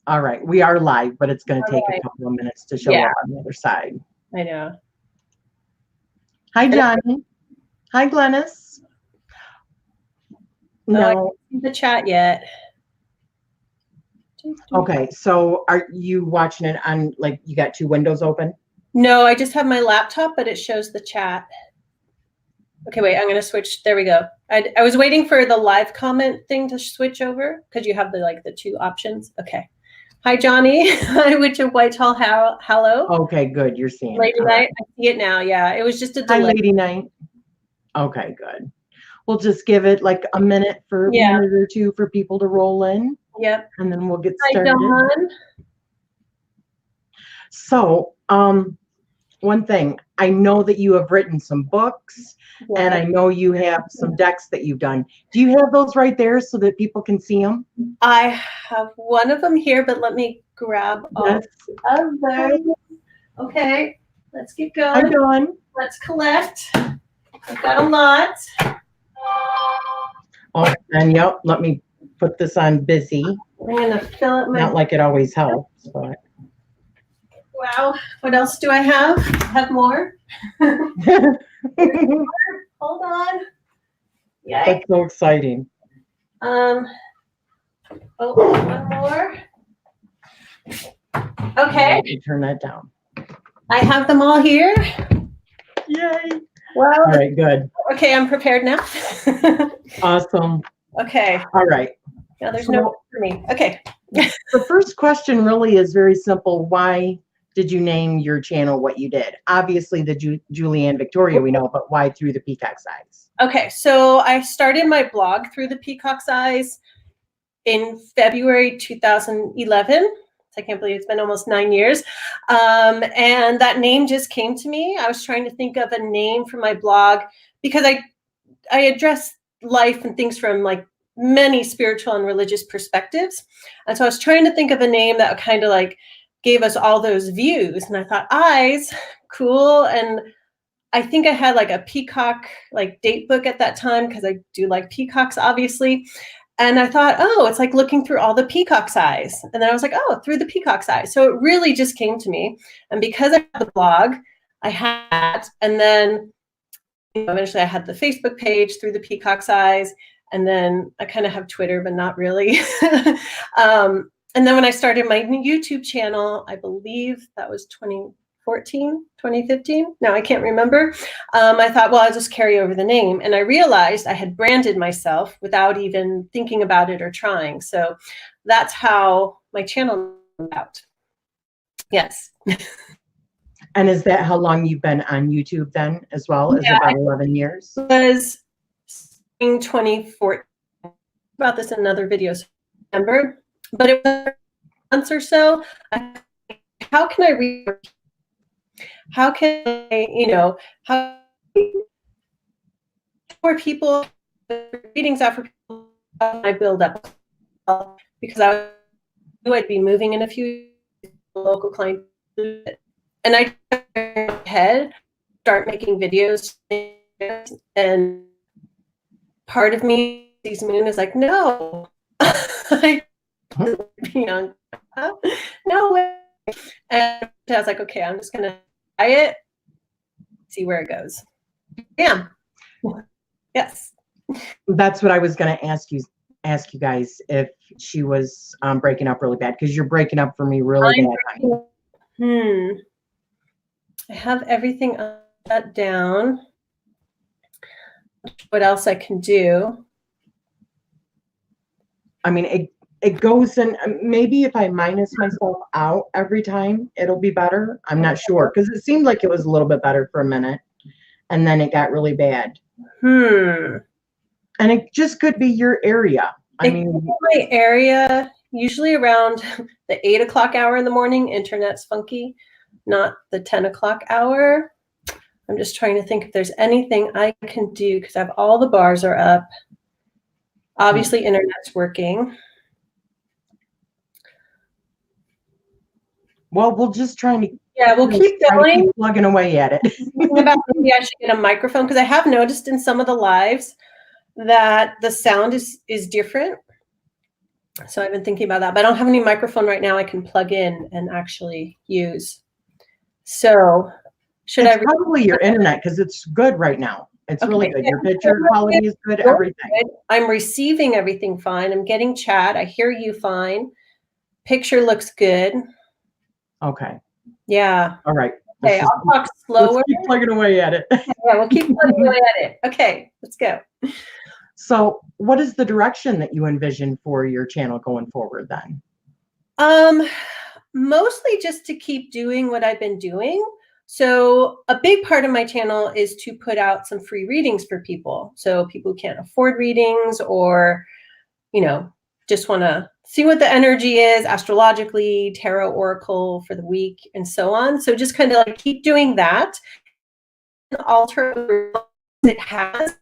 All right. We are live, but it's going to take a couple of minutes to show up on the other side. I know. Hi, Johnny. Hi, Glennis. No. I haven't seen the chat yet. Okay. So are you watching it on, like, you got two windows open? No, I just have my laptop, but it shows the chat. Okay, wait, I'm going to switch. There we go. I was waiting for the live comment thing to switch over because you have the two options. Okay. Hi, Johnny. Hi, Witch of Whitehall. Hello. Okay, good. You're seeing Lady Night. I see it now. Yeah, it was just a delay. Hi, Lady Night. Okay, good. We'll just give it like a minute or two for people to roll in. Yep. And then we'll get started. Hi, Dawn. So, one thing, I know that you have written some books, and I know you have some decks that you've done. Do you have those right there so that people can see them? I have one of them here, but let me grab all of them. Okay, let's get going. I'm going. Let's collect. I've got a lot. Oh, and yep, let me put this on busy. I'm going to fill it. Not like it always helps, but. Wow, what else do I have? I have more. Hold on. Yikes. That's so exciting. Oh, one more. Okay. Let me turn that down. I have them all here. Yay. Wow. All right, good. Okay, I'm prepared now. Awesome. Okay. All right. Now there's no work for me. Okay. The first question really is very simple. Why did you name your channel what you did? Obviously the Julianne Victoria we know, but why Through the Peacock's Eyes? Okay, so I started my blog Through the Peacock's Eyes in February 2011. I can't believe it's been almost 9 years. And that name just came to me. I was trying to think of a name for my blog because I address life and things from like many spiritual and religious perspectives. And so I was trying to think of a name that kind of like gave us all those views. And I thought, eyes, cool. And I think I had like a peacock like date book at that time because I do like peacocks, obviously. And I thought, oh, it's like looking through all the peacock's eyes. And then I was like, oh, Through the Peacock's Eyes. So it really just came to me. And because I had the blog, I had, and then eventually I had the Facebook page Through the Peacock's Eyes. And then I kind of have Twitter, but not really. And then when I started my YouTube channel, I believe that was 2014, 2015. No, I can't remember. I thought, well, I'll just carry over the name. And I realized I had branded myself without even thinking about it or trying. So that's how my channel came out. Yes. And is that how long you've been on YouTube then as well? Is about 11 years? It was in 2014. About this in another video, so I remember. But it was months or so. How can I read? How can I, how for people, readings out for people, I build up because I knew I'd be moving in a few local clients, and I head start making videos, and part of me, sees Moon is like, no, young, no way. And I was like, okay, I'm just gonna try it, see where it goes. Yeah. Yes. That's what I was gonna ask you guys if she was breaking up really bad, because you're breaking up for me really bad. I have everything shut down. What else I can do? I mean, it goes in, maybe if I minus myself out every time, it'll be better. I'm not sure, because it seemed like it was a little bit better for a minute, and then it got really bad. And it just could be your area. I mean, my area, usually around the 8 o'clock hour in the morning, internet's funky, not the 10 o'clock hour. I'm just trying to think if there's anything I can do because I have all the bars are up. Obviously, internet's working. Well, we'll just try to. Yeah, we'll keep going. Keep plugging away at it. Maybe I should get a microphone because I have noticed in some of the lives that the sound is different. So I've been thinking about that, but I don't have any microphone right now I can plug in and actually use. So should It's I? probably your internet because it's good right now. It's really good. Your picture quality is good, everything. I'm receiving everything fine. I'm getting chat. I hear you fine. Picture looks good. Okay. Yeah. All right. Okay, I'll talk slower. Let's keep plugging away at it. Yeah, we'll keep plugging away at it. Okay, let's go. So what is the direction that you envision for your channel going forward then? Mostly just to keep doing what I've been doing. So a big part of my channel is to put out some free readings for people. So people who can't afford readings or, just want to see what the energy is astrologically, tarot oracle for the week, and so on. So just kind of like keep doing that. Alter it has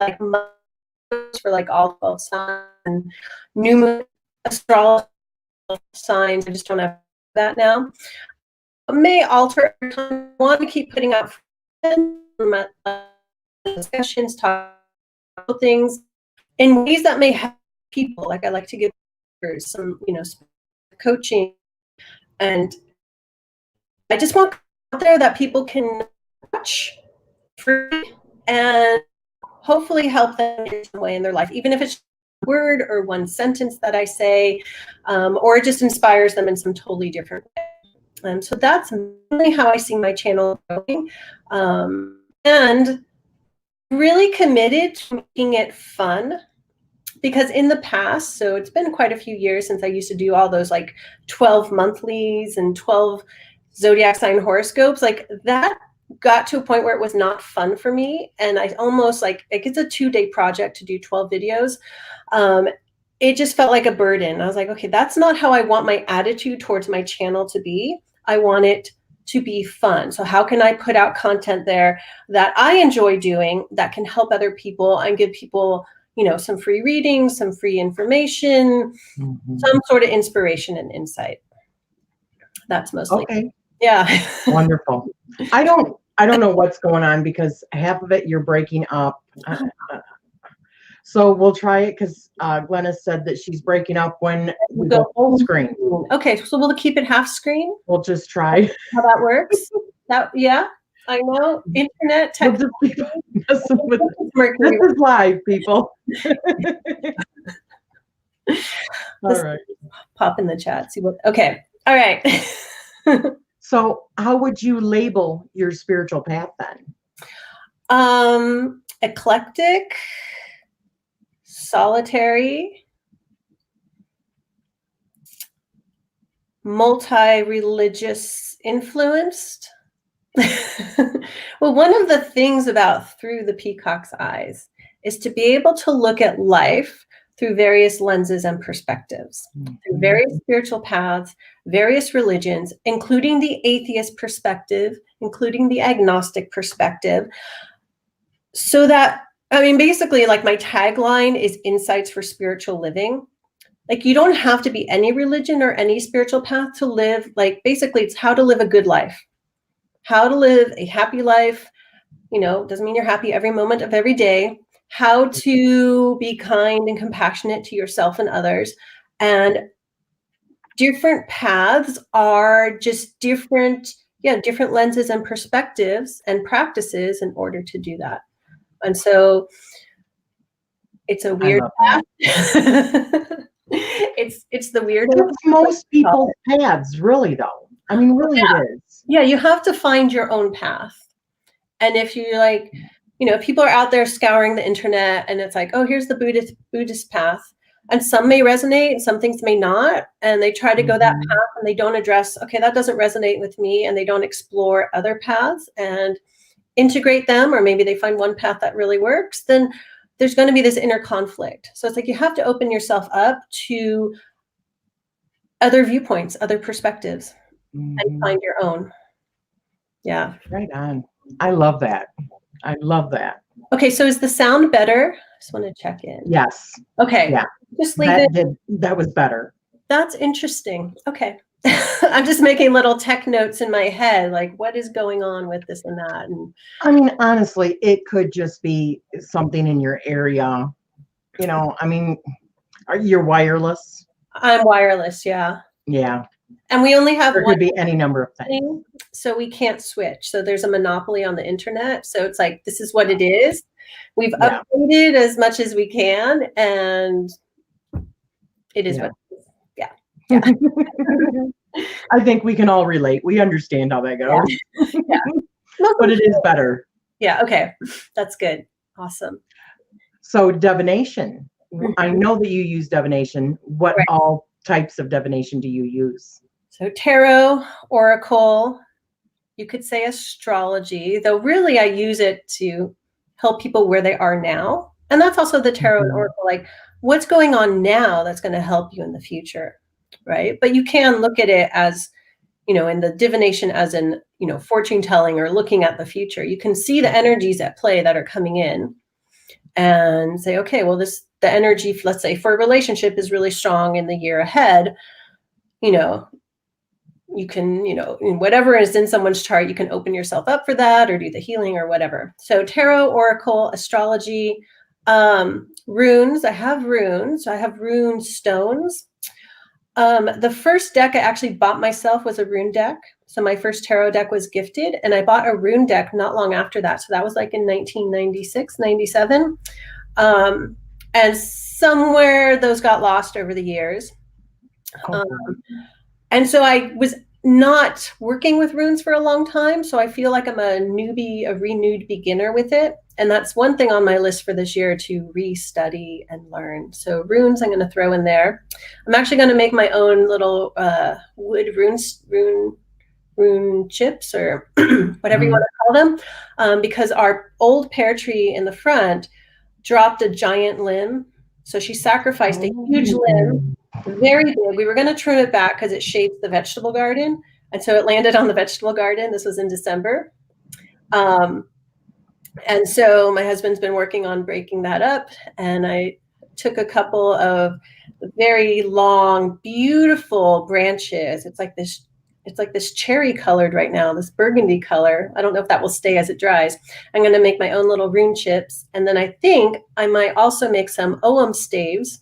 like for like all 12 signs and new moon astrology signs. I just don't have that now. May alter. I want to keep putting out discussions, talk about things in ways that may help people. Like I like to give some, coaching, and I just want out there that people can watch free and hopefully help them in some way in their life, even if it's a word or one sentence that I say, or it just inspires them in some totally different way. So that's really how I see my channel going, and really committed to making it fun. Because in the past, so it's been quite a few years since I used to do all those like 12 monthlies and 12 zodiac sign horoscopes. Like that got to a point where it was not fun for me. And I almost like it's a 2-day project to do 12 videos. It just felt like a burden. I was like, okay, that's not how I want my attitude towards my channel to be. I want it to be fun. So how can I put out content there that I enjoy doing that can help other people and give people, some free readings, some free information, some sort of inspiration and insight. That's mostly. Okay. Yeah. Wonderful. I don't know what's going on because half of it you're breaking up. So we'll try it because Glenna said that she's breaking up when we go full screen. Okay, so we'll keep it half screen. We'll just try. How that works. Yeah, I know. Internet tech. This is live, people. All right. Pop in the chat. See what. Okay. All right. So, how would you label your spiritual path then? Eclectic, solitary, multi-religious influenced. Well, one of the things about Through the Peacock's Eyes is to be able to look at life through various lenses and perspectives, through various spiritual paths, various religions, including the atheist perspective, including the agnostic perspective. So that, basically, like my tagline is insights for spiritual living. Like you don't have to be any religion or any spiritual path to live. Like basically it's how to live a good life, how to live a happy life. Doesn't mean you're happy every moment of every day. How to be kind and compassionate to yourself and others. And different paths are just different lenses and perspectives and practices in order to do that. And so it's a weird path. It's the weird. It's most people's paths, really, though. Really it is. Yeah, you have to find your own path. And if you like, people are out there scouring the internet and it's like, oh, here's the Buddhist path. And some may resonate and some things may not. And they try to go that path and they don't address, okay, that doesn't resonate with me. And they don't explore other paths and integrate them. Or maybe they find one path that really works. Then there's going to be this inner conflict. So it's like you have to open yourself up to other viewpoints, other perspectives, and find your own. Yeah. Right on. I love that. I love that. Okay, so is the sound better? I just want to check in. Yes. Okay. Yeah. Just leave it. That was better. That's interesting. Okay. I'm just making little tech notes in my head, like what is going on with this and that. And honestly, it could just be something in your area. Are you wireless? I'm wireless, yeah. Yeah. And we only have There one could be any number of things. thing, so we can't switch. So there's a monopoly on the internet. So it's like, this is what it is. We've Yeah. updated as much as we can, and it is Yeah. what it is. Yeah. Yeah. I think we can all relate. We understand how that goes. Yeah. But it is better. Yeah. Okay. That's good. Awesome. So divination. I know that you use divination. What Right. all types of divination do you use? So tarot, oracle, you could say astrology, though really I use it to help people where they are now. And that's also the tarot and oracle, like what's going on now that's going to help you in the future, right? But you can look at it as, in the divination as in, fortune telling or looking at the future. You can see the energies at play that are coming in and say, okay, well, the energy, let's say for a relationship is really strong in the year ahead, you can, whatever is in someone's chart, you can open yourself up for that or do the healing or whatever. So tarot, oracle, astrology, runes. I have runes. I have rune stones. The first deck I actually bought myself was a rune deck. So my first tarot deck was gifted, and I bought a rune deck not long after that. So that was like in 1996, 97. And somewhere those got lost over the years. And so I was not working with runes for a long time. So I feel like I'm a newbie, a renewed beginner with it. And that's one thing on my list for this year to restudy and learn. So runes I'm going to throw in there. I'm actually going to make my own little wood rune chips or whatever you want to call them, because our old pear tree in the front dropped a giant limb. So she sacrificed a huge limb, very big. We were going to trim it back because it shapes the vegetable garden. And so it landed on the vegetable garden. This was in December. And so my husband's been working on breaking that up. And I took a couple of very long, beautiful branches. It's like this cherry colored right now, this burgundy color. I don't know if that will stay as it dries. I'm going to make my own little rune chips. And then I think I might also make some Ogham staves.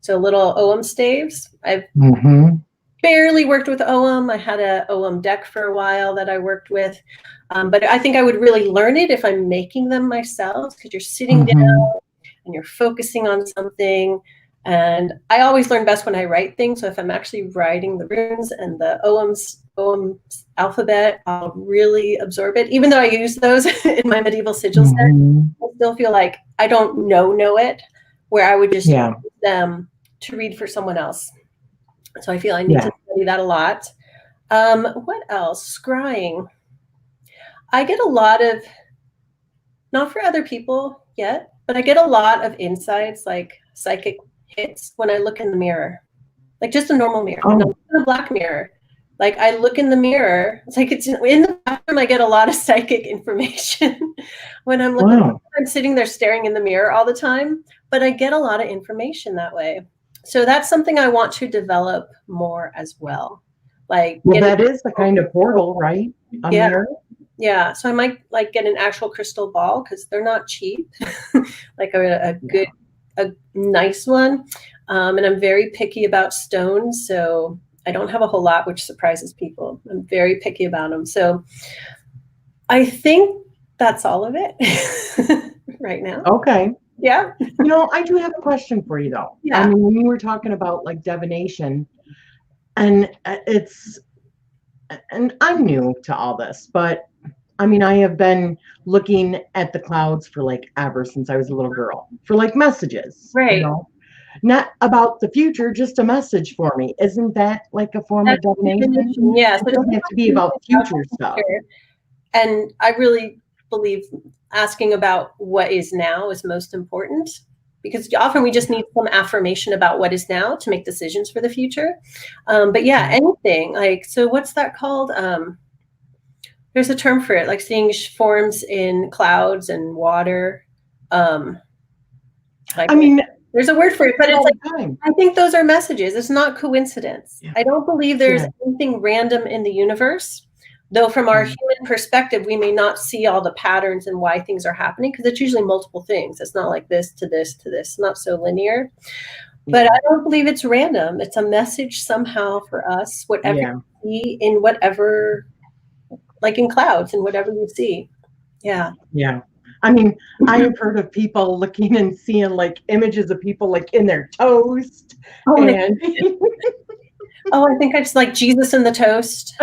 So little Ogham staves. I've barely worked with Ogham. I had a Ogham deck for a while that I worked with. But I think I would really learn it if I'm making them myself, because you're sitting down and you're focusing on something. And I always learn best when I write things. So if I'm actually writing the runes and the Ogham alphabet, I'll really absorb it. Even though I use those in my medieval sigil set, I still feel like I don't know it, where I would just use them to read for someone else. So I feel I need to study that a lot. What else? Scrying. I get a lot of, not for other people yet, but I get a lot of insights, like psychic hits when I look in the mirror, like just a normal mirror, not a black mirror. Like I look in the mirror, it's like it's in the bathroom. I get a lot of psychic information when I'm looking. I'm sitting there staring in the mirror all the time, but I get a lot of information that way. So that's something I want to develop more as well. Like that is the kind of portal, right? Mirror. Yeah. So I might like get an actual crystal ball because they're not cheap, like a good, a nice one. And I'm very picky about stones. So I don't have a whole lot, which surprises people. I'm very picky about them. So I think that's all of it right now. Okay. Yeah. I do have a question for you though. Yeah. I mean, when you were talking about like divination, and and I'm new to all this, but I mean, I have been looking at the clouds for like ever since I was a little girl for like messages, right? Not about the future, just a message for me. Isn't that like a form of divination? Yes. It doesn't have to be about future stuff. And I really believe asking about what is now is most important, because often we just need some affirmation about what is now to make decisions for the future. But yeah, anything like, so what's that called? There's a term for it, like seeing forms in clouds and water. There's a word for it, but it's like, I think those are messages. It's not coincidence. I don't believe there's anything random in the universe, though from our human perspective, we may not see all the patterns and why things are happening, because it's usually multiple things. It's not like this to this to this, not so linear. But I don't believe it's random. It's a message somehow for us, whatever Yeah. you see in whatever, like in clouds and whatever you see. Yeah. Yeah. I mean, I have heard of people looking and seeing like images of people like in their toast. Oh, And oh, I think I just like Jesus in the toast.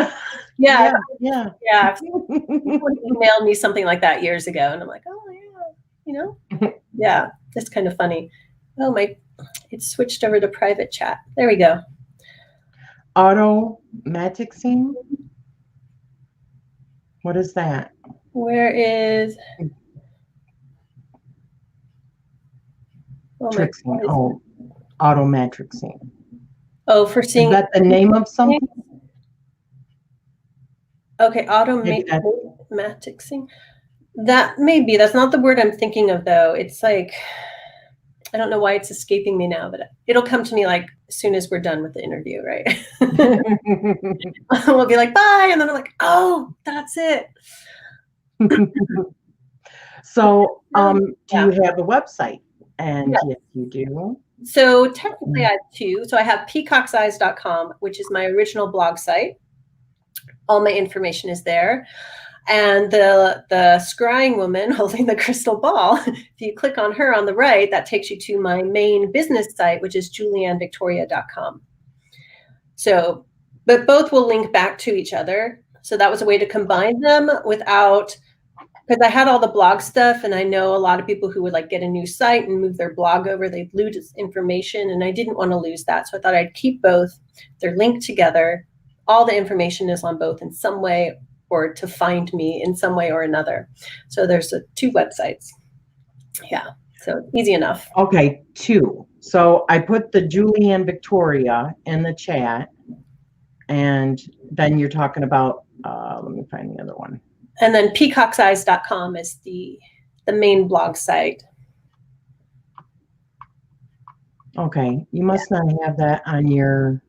Yeah. yeah. Yeah. Someone emailed me something like that years ago, and I'm like, oh yeah, you know, yeah, that's kind of funny. Oh it switched over to private chat. There we go. Automatic scene. What is that? Where is? Oh my Trixie. God. Oh, automatic scene. Oh, for Is seeing. that the name of something? Okay, automatic scene. That maybe that's not the word I'm thinking of though. It's like I don't know why it's escaping me now, but it'll come to me like as soon as we're done with the interview, right? We'll be like, bye. And then I'm like, oh, that's it. So, do you have a website? And yes, you do. So technically I have two. So I have peacockseyes.com, which is my original blog site. All my information is there. And the scrying woman holding the crystal ball, if you click on her on the right, that takes you to my main business site, which is juliannevictoria.com. So, but both will link back to each other. So that was a way to combine them without, because I had all the blog stuff, and I know a lot of people who would like get a new site and move their blog over, they'd lose information, and I didn't want to lose that. So I thought I'd keep both. They're linked together. All the information is on both in some way, or to find me in some way or another. So there's two websites. Yeah, so easy enough. Okay, two. So I put the Julianne Victoria in the chat, and then you're talking about, let me find the other one. And then peacockseyes.com is the main blog site. Okay, you must not have that on your.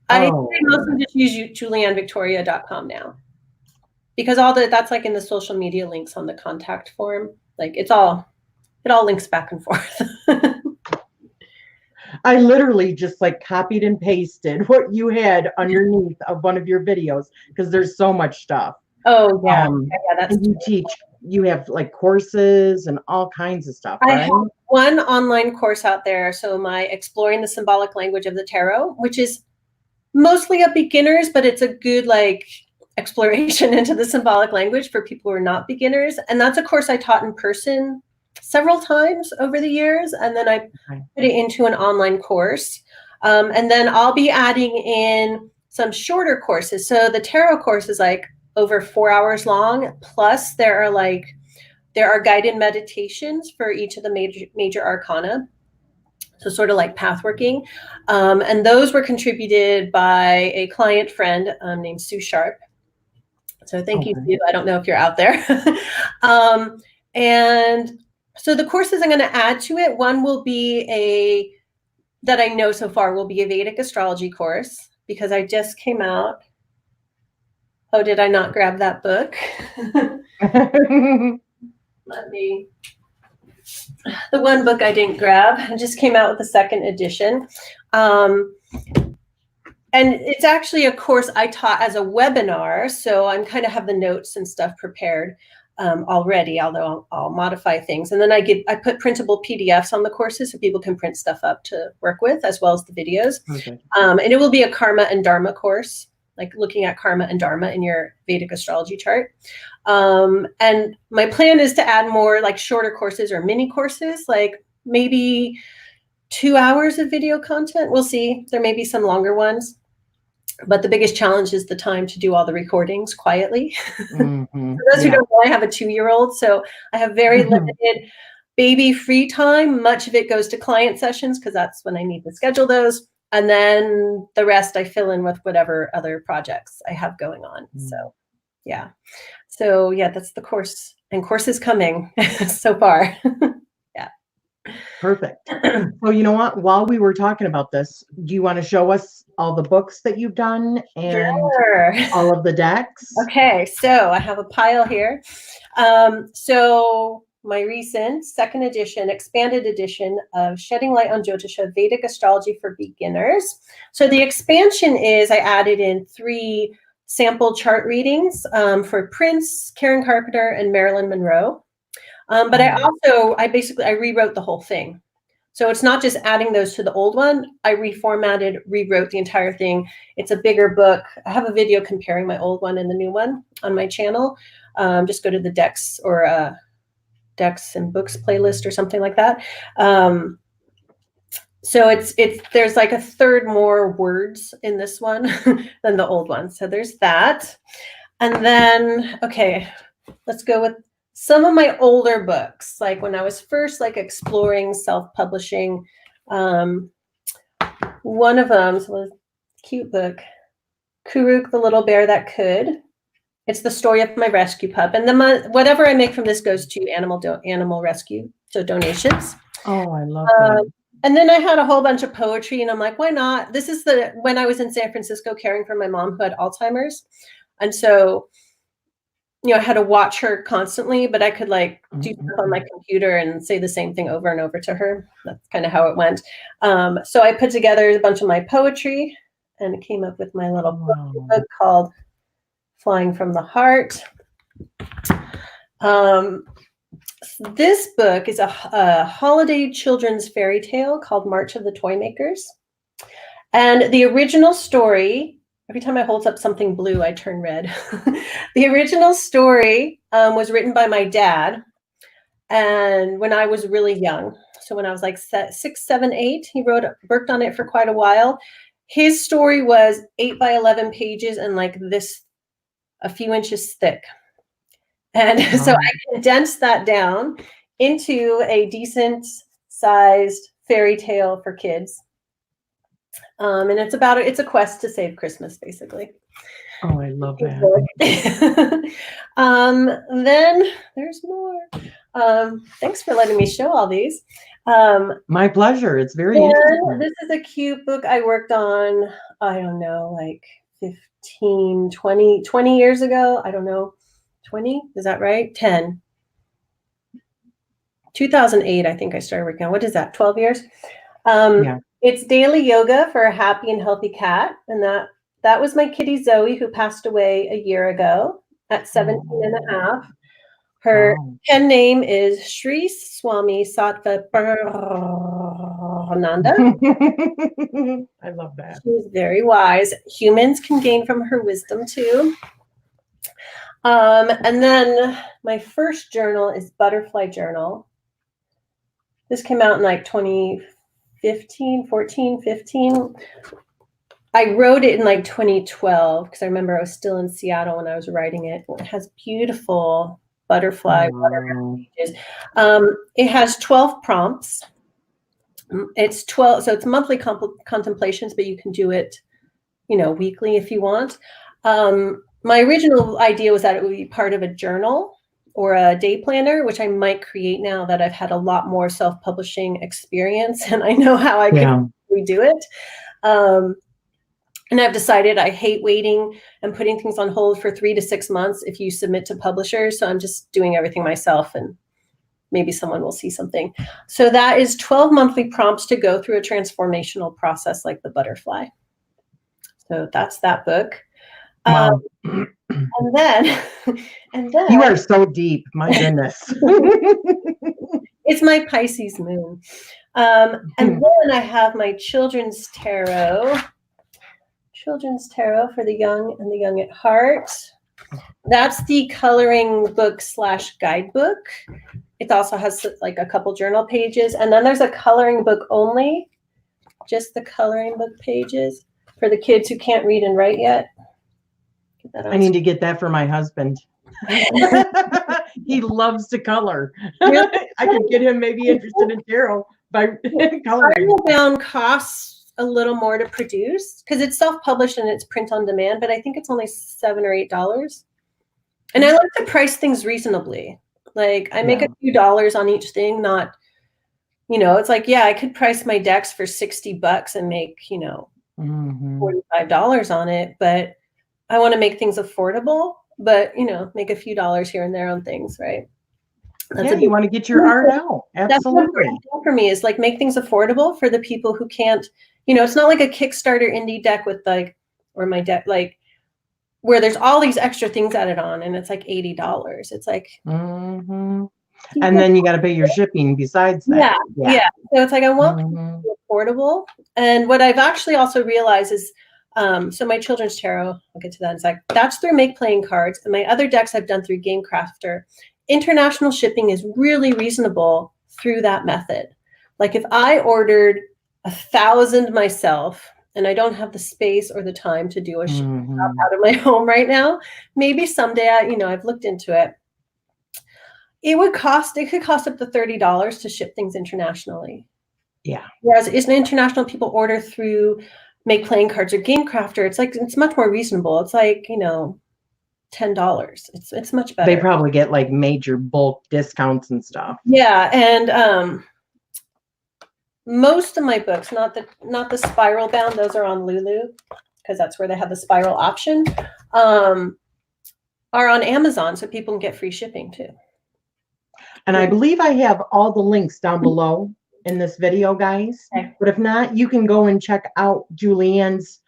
I mostly just use juliannevictoria.com now, because that's like in the social media links on the contact form. Like it all links back and forth. I literally just like copied and pasted what you had underneath of one of your videos, because there's so much stuff. Oh yeah, that's. You have like courses and all kinds of stuff. I right? have one online course out there. So my Exploring the Symbolic Language of the Tarot, which is mostly a beginners, but it's a good like exploration into the symbolic language for people who are not beginners. And that's a course I taught in person several times over the years. And then I put it into an online course. And then I'll be adding in some shorter courses. So the tarot course is like over 4 hours long. Plus there are guided meditations for each of the major arcana. So sort of like path working. And those were contributed by a client friend named Sue Sharp. So thank you, Sue. I don't know if you're out there. And so the courses I'm going to add to it, one will be that I know so far will be a Vedic astrology course, because I just came out. Oh, did I not grab that book? The one book I didn't grab. I just came out with the second edition. And it's actually a course I taught as a webinar. So I'm kind of have the notes and stuff prepared already, although I'll modify things. And then I put printable PDFs on the courses so people can print stuff up to work with, as well as the videos. Okay. And it will be a karma and dharma course, like looking at karma and dharma in your Vedic astrology chart. And my plan is to add more like shorter courses or mini courses, like maybe 2 hours of video content. We'll see. There may be some longer ones, but the biggest challenge is the time to do all the recordings quietly. Mm-hmm. For those who don't know, I have a 2-year-old, so I have very limited baby free time. Much of it goes to client sessions, because that's when I need to schedule those. And then the rest I fill in with whatever other projects I have going on. So yeah. So yeah, that's the course, and course is coming so far. Yeah. Perfect. So you know what, while we were talking about this, do you want to show us all the books that you've done and all of the decks? Okay, so I have a pile here. So my recent second edition, expanded edition of Shedding Light on Jyotisha, Vedic Astrology for Beginners. So the expansion is I added in 3 sample chart readings for Prince, Karen Carpenter, and Marilyn Monroe. But I rewrote the whole thing. So it's not just adding those to the old one. I reformatted, rewrote the entire thing. It's a bigger book. I have a video comparing my old one and the new one on my channel. Just go to the Decks or Decks and Books playlist or something like that. So there's like a third more words in this one than the old one. So there's that. And then, okay, let's go with some of my older books, like when I was first like exploring self-publishing. One of them was a cute book, Kuruk the Little Bear That Could. It's the story of my rescue pup. And then whatever I make from this goes to animal rescue, so donations. Oh, I love that. And then I had a whole bunch of poetry, and I'm like, why not? This is when I was in San Francisco caring for my mom who had Alzheimer's. And so, I had to watch her constantly, but I could like do stuff on my computer and say the same thing over and over to her. That's kind of how it went. So I put together a bunch of my poetry and came up with my little book called Flying from the Heart. This book is a holiday children's fairy tale called March of the Toymakers. And the original story, every time I hold up something blue, I turn red. The original story was written by my dad. And when I was really young, so when I was like 6, 7, 8, he worked on it for quite a while. His story was 8 by 11 pages and like this, a few inches thick. And so I condensed that down into a decent sized fairy tale for kids. And it's a quest to save Christmas, basically. Oh, I love that. Then there's more. Thanks for letting me show all these. My pleasure. It's very interesting. This is a cute book I worked on, I don't know, like 15, 20 years ago. I don't know. 20? Is that right? 10. 2008, I think I started working on. What is that? 12 years? Yeah. It's daily yoga for a happy and healthy cat. And that was my kitty Zoe, who passed away a year ago at 17 and a half. Her pen name is Sri Swami Sattva Parananda. I love that. She's very wise. Humans can gain from her wisdom too. And then my first journal is Butterfly Journal. This came out in like 2015, 14, 15. I wrote it in like 2012 because I remember I was still in Seattle when I was writing it. It has beautiful butterfly pages. It has 12 prompts. It's 12, so it's monthly contemplations, but you can do it, weekly if you want. My original idea was that it would be part of a journal or a day planner, which I might create now that I've had a lot more self-publishing experience and I know how I can do it. And I've decided I hate waiting and putting things on hold for 3 to 6 months if you submit to publishers. So I'm just doing everything myself and maybe someone will see something. So that is 12 monthly prompts to go through a transformational process like the butterfly. So that's that book. Wow. And then you are so deep. My goodness. It's my Pisces moon. And then I have my children's tarot for the young and the young at heart. That's the coloring book / guidebook. It also has like a couple journal pages. And then there's a coloring book only, just the coloring book pages for the kids who can't read and write yet. I need to get that for my husband. He loves to color. Really? I could get him maybe interested in tarot by coloring. Down costs a little more to produce because it's self-published and it's print on demand, but I think it's only $7 or $8. And I like to price things reasonably. Like I make a few dollars on each thing, not, it's like, I could price my decks for $60 and make, $45 on it, but I want to make things affordable, but, make a few dollars here and there on things, right? That's Yeah, a you want to get your art out. that's an Absolutely. important thing for me, is like make things affordable for the people who can't, it's not like a Kickstarter indie deck with like, or my deck, like where there's all these extra things added on and it's like $80. It's like, Hmm. And people, then you got to pay your shipping besides that. yeah. So it's like, I want people Mhm. to be affordable. And what I've actually also realized is, so my children's tarot, I'll get to that in a sec. That's through Make Playing Cards. And my other decks I've done through Game Crafter. International shipping is really reasonable through that method. Like if I ordered 1,000 myself and I don't have the space or the time to do a ship out of my home right now, maybe someday I've looked into it. It could cost up to $30 to ship things internationally. Yeah. Whereas it's international, people order through Make Playing Cards or Game Crafter. It's much more reasonable. It's like, $10. It's much better. They probably get like major bulk discounts and stuff. Yeah, and most of my books, not the spiral bound, those are on Lulu because that's where they have the spiral option, are on Amazon, so people can get free shipping too. And I believe I have all the links down below in this video, guys. Okay. But if not, you can go and check out Julianne's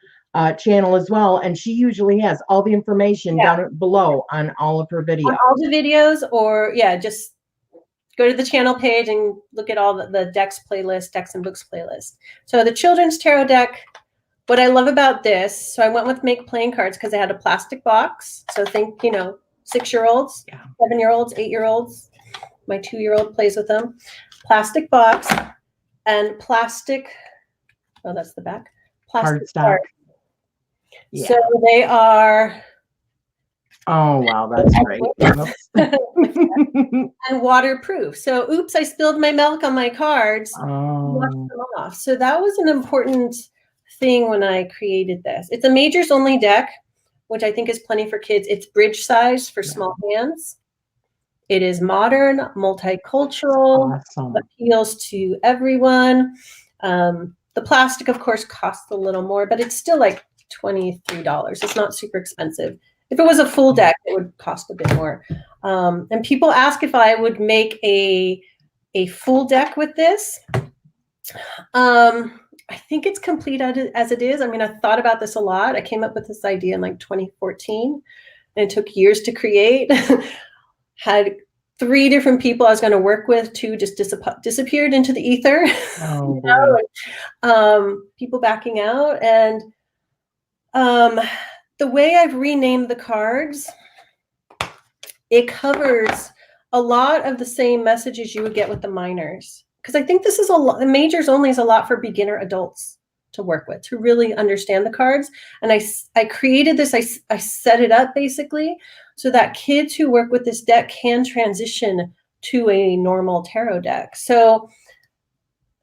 channel as well. And she usually has all the information down below on all of her videos. On all the videos, or just go to the channel page and look at all the decks playlist, decks and books playlist. So the children's tarot deck, what I love about this, so I went with Make Playing Cards because I had a plastic box. So think, 6-year-olds, 7-year-olds, 8-year-olds. My 2-year-old plays with them. Plastic box and plastic, oh, that's the back. Plastic cardstock. Yeah. So they are. Oh, wow, that's great. And waterproof. So, oops, I spilled my milk on my cards. Oh. Wash them off. So that was an important thing when I created this. It's a majors only deck, which I think is plenty for kids. It's bridge size for small hands. It is modern, multicultural, appeals to everyone. The plastic, of course, costs a little more, but it's still like $23. It's not super expensive. If it was a full deck, it would cost a bit more. And people ask if I would make a full deck with this. I think it's complete as it is. I mean, I thought about this a lot. I came up with this idea in like 2014, and it took years to create. Had 3 different people I was going to work with. 2 just disappeared into the ether. People backing out. And the way I've renamed the cards, it covers a lot of the same messages you would get with the minors. Because I think this is the majors only is a lot for beginner adults to work with, to really understand the cards. And I created this, I set it up basically so that kids who work with this deck can transition to a normal tarot deck. So,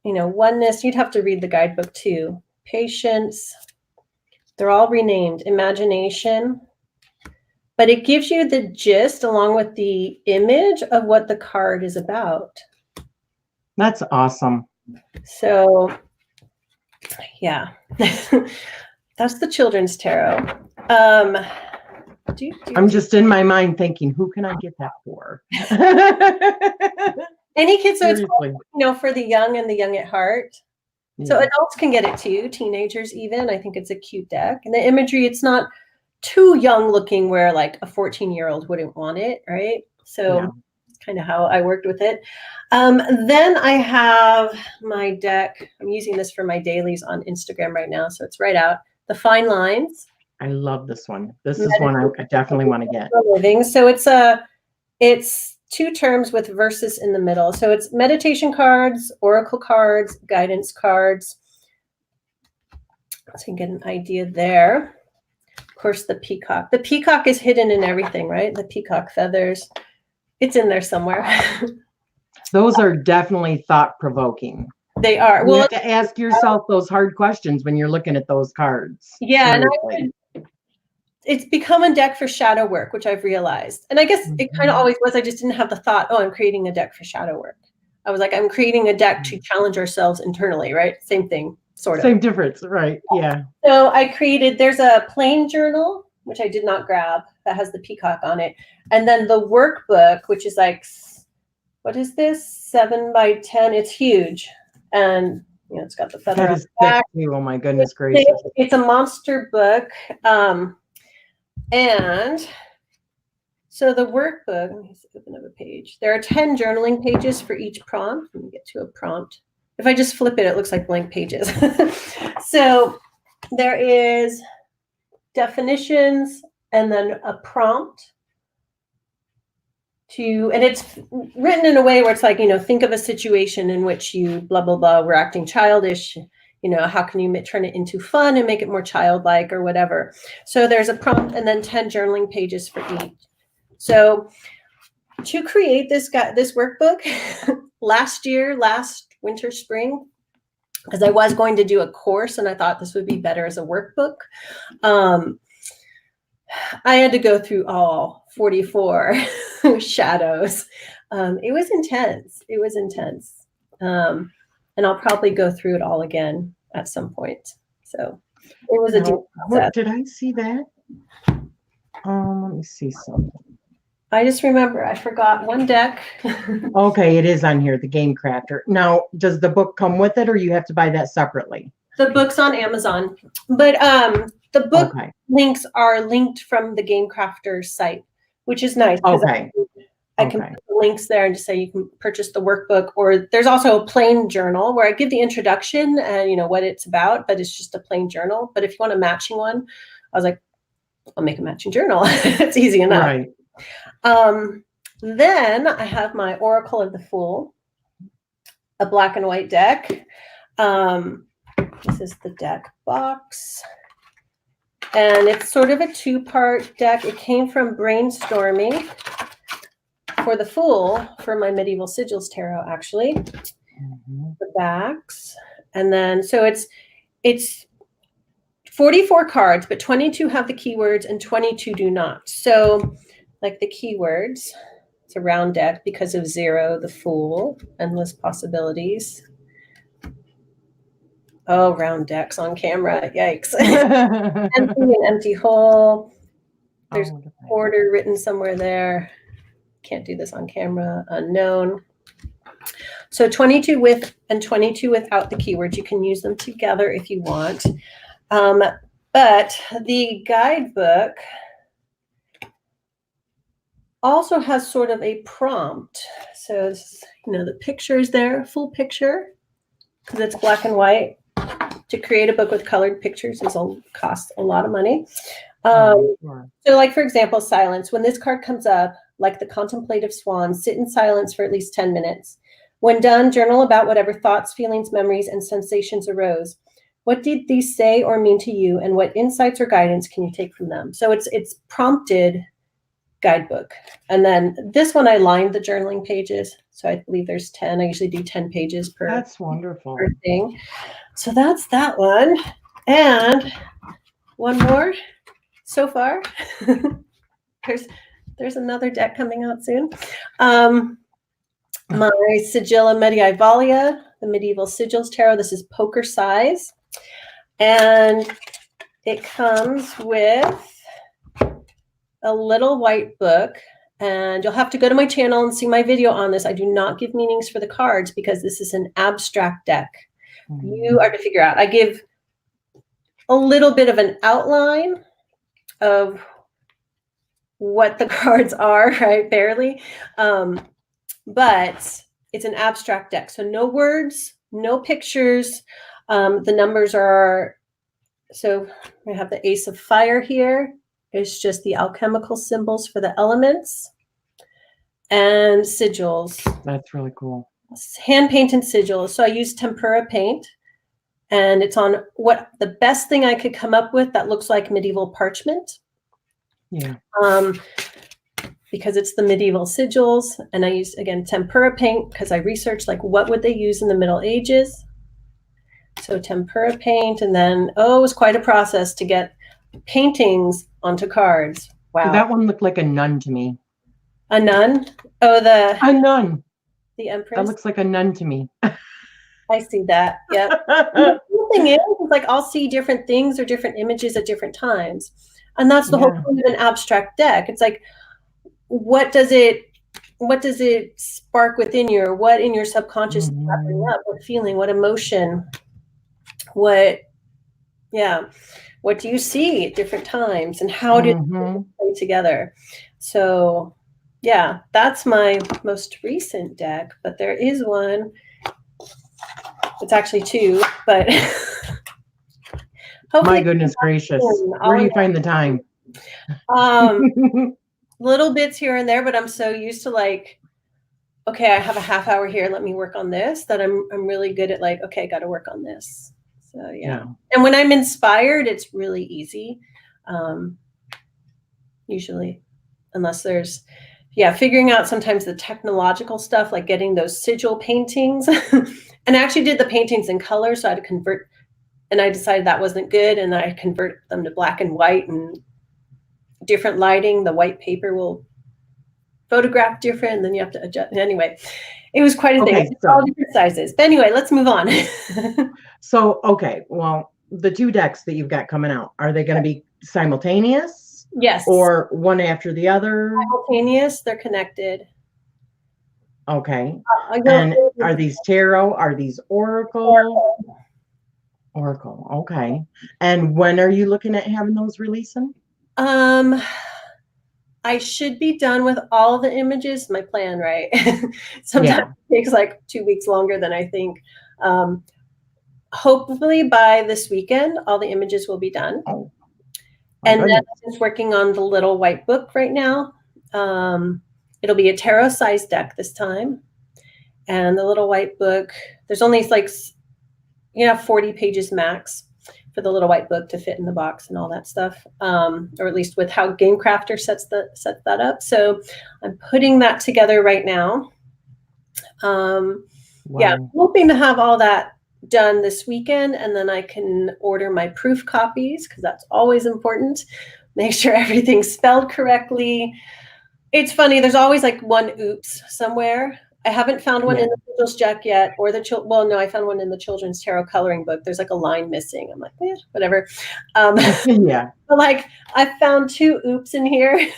oneness, you'd have to read the guidebook too. Patience, they're all renamed. Imagination, but it gives you the gist along with the image of what the card is about. That's awesome. So, yeah, that's the children's tarot. I'm just in my mind thinking, who can I get that for? Any kids, so it's for the young and the young at heart. Yeah. So adults can get it too, teenagers even. I think it's a cute deck. And the imagery, it's not too young looking where like a 14-year-old wouldn't want it, right? So kind of how I worked with it. Then I have my deck. I'm using this for my dailies on Instagram right now, so it's right out. The Fine Lines. I love this one. This is one I definitely want to get. Living. So it's 2 terms with verses in the middle. So it's meditation cards, oracle cards, guidance cards. So you can get an idea there. Of course, the peacock. The peacock is hidden in everything, right? The peacock feathers. It's in there somewhere. Those are definitely thought-provoking. They are. You have to ask yourself those hard questions when you're looking at those cards. Yeah, and it's become a deck for shadow work, which I've realized. And I guess it kind of always was. I just didn't have the thought, I'm creating a deck for shadow work. I was like, I'm creating a deck to challenge ourselves internally, right? Same thing, sort of. Same difference, right? Yeah. So I created, there's a plain journal, which I did not grab, that has the peacock on it. And then the workbook, which is like what is this? 7 by 10. It's huge. And it's got the feather That on is the thick back. too. Oh my goodness gracious. It's a monster book. And so the workbook, let me open up a page. There are 10 journaling pages for each prompt. Let me get to a prompt. If I just flip it, it looks like blank pages. So there is definitions and then a prompt and it's written in a way where it's like, think of a situation in which you blah, blah, blah, we're acting childish. How can you turn it into fun and make it more childlike or whatever? So there's a prompt and then 10 journaling pages for each. So to create this workbook last winter, spring, because I was going to do a course and I thought this would be better as a workbook. I had to go through all 44 shadows. It was intense. And I'll probably go through it all again at some point. So it was a deep process. Did I see that? Let me see something. I just remember I forgot one deck. Okay, it is on here, the Game Crafter. Now, does the book come with it or you have to buy that separately? The book's on Amazon, but the book links are linked from the Game Crafter site, which is nice. Okay. I can put the links there and just say you can purchase the workbook, or there's also a plain journal where I give the introduction and what it's about, but it's just a plain journal. But if you want a matching one, I was like, I'll make a matching journal. It's easy enough. Right. Then I have my Oracle of the Fool, a black and white deck. This is the deck box. And it's sort of a 2-part deck. It came from brainstorming for the Fool for my Medieval Sigils Tarot, actually. Mm-hmm. The backs. And then, so it's 44 cards, but 22 have the keywords and 22 do not. So like the keywords, it's a round deck because of 0, the Fool, endless possibilities. Oh, round decks on camera. Yikes. Empty and empty hole. There's order written somewhere there. Can't do this on camera. Unknown. So 22 with and 22 without the keywords. You can use them together if you want. But the guidebook also has sort of a prompt. So it's, the picture is there, full picture, because it's black and white. To create a book with colored pictures costs a lot of money. So like, for example, silence. When this card comes up, like the contemplative swan, sit in silence for at least 10 minutes. When done, journal about whatever thoughts, feelings, memories, and sensations arose. What did these say or mean to you, and what insights or guidance can you take from them? So it's prompted guidebook. And then this one, I lined the journaling pages. So I believe there's 10. I usually do 10 pages per. That's wonderful. Per thing. So that's that one. And one more so far. There's another deck coming out soon. My Sigilla Medievalia, the Medieval Sigils Tarot. This is poker size. And it comes with a little white book. And you'll have to go to my channel and see my video on this. I do not give meanings for the cards because this is an abstract deck. You are to figure out. I give a little bit of an outline of what the cards are, right? Barely. But it's an abstract deck. So no words, no pictures. The numbers are, so we have the Ace of Fire here. It's just the alchemical symbols for the elements and sigils. That's really cool. Hand painted sigils. So I use tempera paint, and it's on what the best thing I could come up with that looks like medieval parchment. Yeah. Because it's the medieval sigils, and I use, again, tempera paint because I researched like what would they use in the Middle Ages. So tempera paint, and then it was quite a process to get paintings onto cards. Wow. That one looked like a nun to me. A nun? Oh, a nun. The Empress. That looks like a nun to me. I see that. Yep. The thing is, like, I'll see different things or different images at different times. And that's the whole point of an abstract deck. It's like, what does it what does it spark within you, or what in your subconscious is happening Mhm. up, what feeling, what emotion, what, yeah, what do you see at different times, and how do they Mhm. play together? So yeah, that's my most recent deck, but there is one. It's actually two, but My hopefully goodness gracious. Where I'll do you find the time? little bits here and there, but I'm so used to like, okay, I have a half hour here, let me work on this, that I'm really good at like, okay, got to work on this. So yeah. Yeah. And when I'm inspired, it's really easy. Usually, unless there's, yeah, figuring out sometimes the technological stuff, like getting those sigil paintings. And I actually did the paintings in color, so I had to convert, and I decided that wasn't good, and I convert them to black and white and different lighting. The white paper will photograph different, and then you have to adjust. Anyway, it was quite a thing. Okay, It's all different sizes. But anyway, let's move on. okay, well, the two decks that you've got coming out, are they going to be simultaneous Yes, or one after the other? simultaneous. They're connected. Okay. I go And are these tarot? Are these oracle? Oracle. Okay. And when are you looking at having those releasing? I should be done with all the images. My plan, right? Sometimes Yeah. it takes like 2 weeks longer than I think. Hopefully by this weekend, all the images will be done. Oh, my And then goodness. I'm just working on the little white book right now. It'll be a tarot size deck this time. And the little white book, there's only like, 40 pages max for the little white book to fit in the box and all that stuff, or at least with how Game Crafter sets that up. So I'm putting that together right now. Yeah, I'm Wow. hoping to have all that done this weekend, and then I can order my proof copies, because that's always important. Make sure everything's spelled correctly. It's funny, there's always like one oops somewhere. I haven't found one Yeah. in the Sigils Jack yet, or well, no, I found one in the children's tarot coloring book. There's like a line missing. I'm like, whatever. Yeah. But like, I found two oops in here,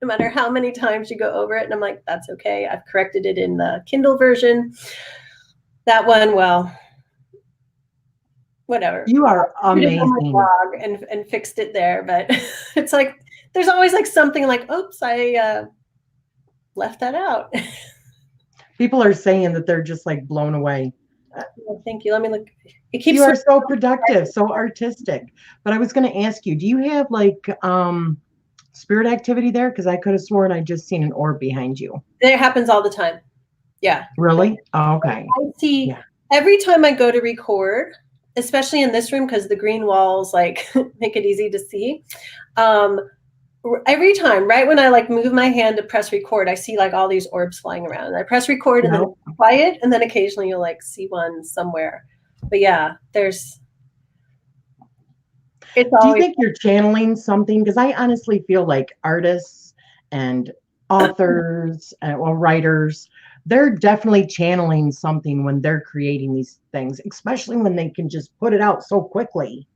no matter how many times you go over it. And I'm like, that's okay. I've corrected it in the Kindle version. That one, well, whatever. You are Put it on my amazing. blog and fixed it there. But it's like, there's always like something like, oops, I left that out. People are saying that they're just like blown away. Well, thank you. Let me look. It keeps You are so productive, so artistic. But I was going to ask you, do you have like spirit activity there? Because I could have sworn I just seen an orb behind you. It happens all the time. Yeah. Really? Oh, okay. I see Yeah. every time I go to record, especially in this room, because the green walls like make it easy to see. Every time, right when I like move my hand to press record, I see like all these orbs flying around. And I press record and then it's quiet, and then occasionally you'll like see one somewhere. But yeah, it's Do you always think you're channeling something? Because I honestly feel like artists and authors, well, writers, they're definitely channeling something when they're creating these things, especially when they can just put it out so quickly,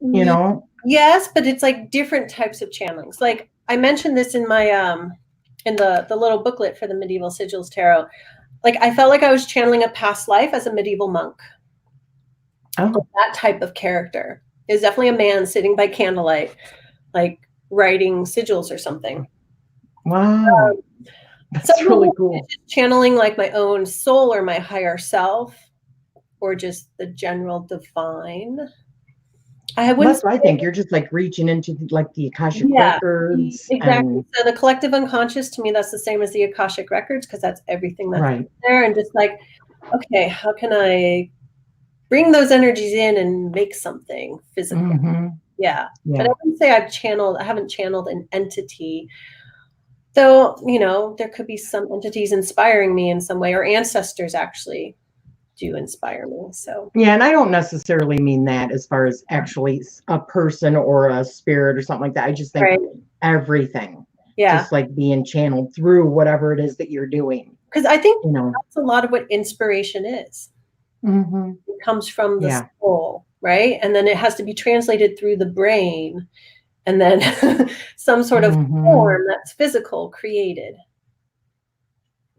you know? Yes, but it's like different types of channelings. Like I mentioned this in my in the little booklet for the Medieval Sigils Tarot. Like I felt like I was channeling a past life as a medieval monk. Oh, That type of character is definitely a man sitting by candlelight, like writing sigils or something. wow. That's really cool. Just channeling like my own soul or my higher self, or just the general divine. That's what I think. You're just like reaching into like the Akashic records. Exactly. And So the collective unconscious, to me, that's the same as the Akashic records, because that's everything that's right. there. And just like, okay, how can I bring those energies in and make something physical? Mm-hmm. Yeah. Yeah. But I wouldn't say I haven't channeled an entity. Though, there could be some entities inspiring me in some way, or ancestors actually do inspire me. So Yeah, and I don't necessarily mean that as far as actually a person or a spirit or something like that. I just think everything, just like being channeled through whatever it is that you're doing. Because I think that's a lot of what inspiration is. Mm-hmm. It comes from the soul, right? And then it has to be translated through the brain, and then some sort of form that's physical created.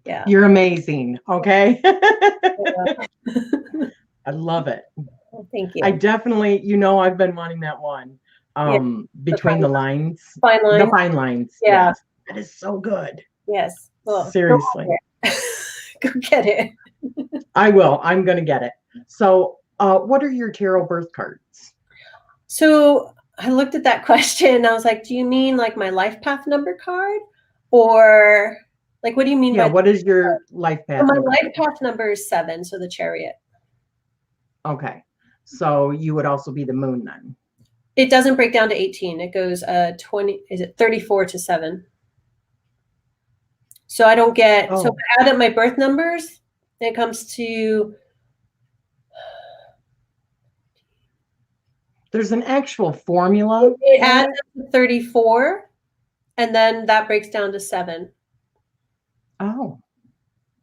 Yeah. You're amazing. Okay. Yeah. I love it. Well, thank I you. definitely, I've been wanting that one. Yeah. Between the lines, Fine the line. fine lines. Yeah. Yes. That is so good. Yes. Well, go Seriously. get it. Go get it. I will. I'm going to get it. So, what are your tarot birth cards? So I looked at that question and I was like, do you mean like my life path number card? Or like, what do you mean Yeah, by what is your life path my number? life path number is 7, so the Chariot. Okay. So you would also be the moon then. It doesn't break down to 18. It goes 20, is it 34 to 7? So I don't get, so if I add up my birth numbers, it comes to, there's an actual formula. it adds up to 34, and then that breaks down to 7. Oh.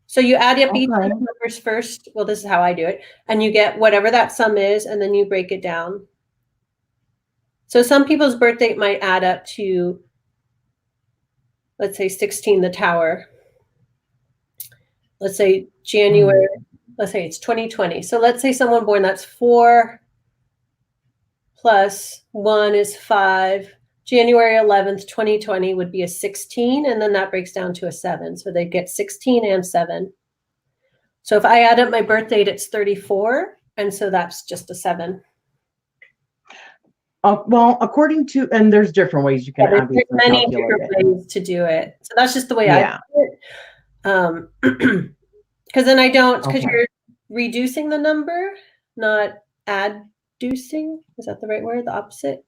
So you add up each Okay. numbers first. Well, this is how I do it. And you get whatever that sum is, and then you break it down. So some people's birth date might add up to, let's say 16, the Tower. Let's say January, let's say it's 2020. So let's say someone born, that's 4 plus 1 is 5. January 11th, 2020 would be a 16, and then that breaks down to a 7. So they get 16 and 7. So if I add up my birth date, it's 34, and so that's just a 7. Well, according to, and there's different ways you can obviously there's many calculate different it. ways to do it. So that's just the way Yeah. I do it. Because then I don't, because Okay. you're reducing the number, not adducing. Is that the right word? The opposite?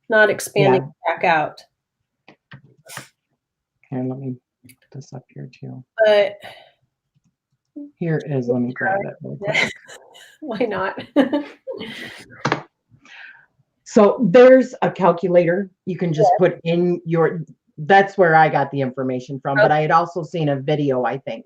Not expanding back out. Okay, let me put this up here too. But Here is, let me grab it real quick. why not? So there's a calculator. You can just put in your, that's where I got the information from. But I had also seen a video, I think,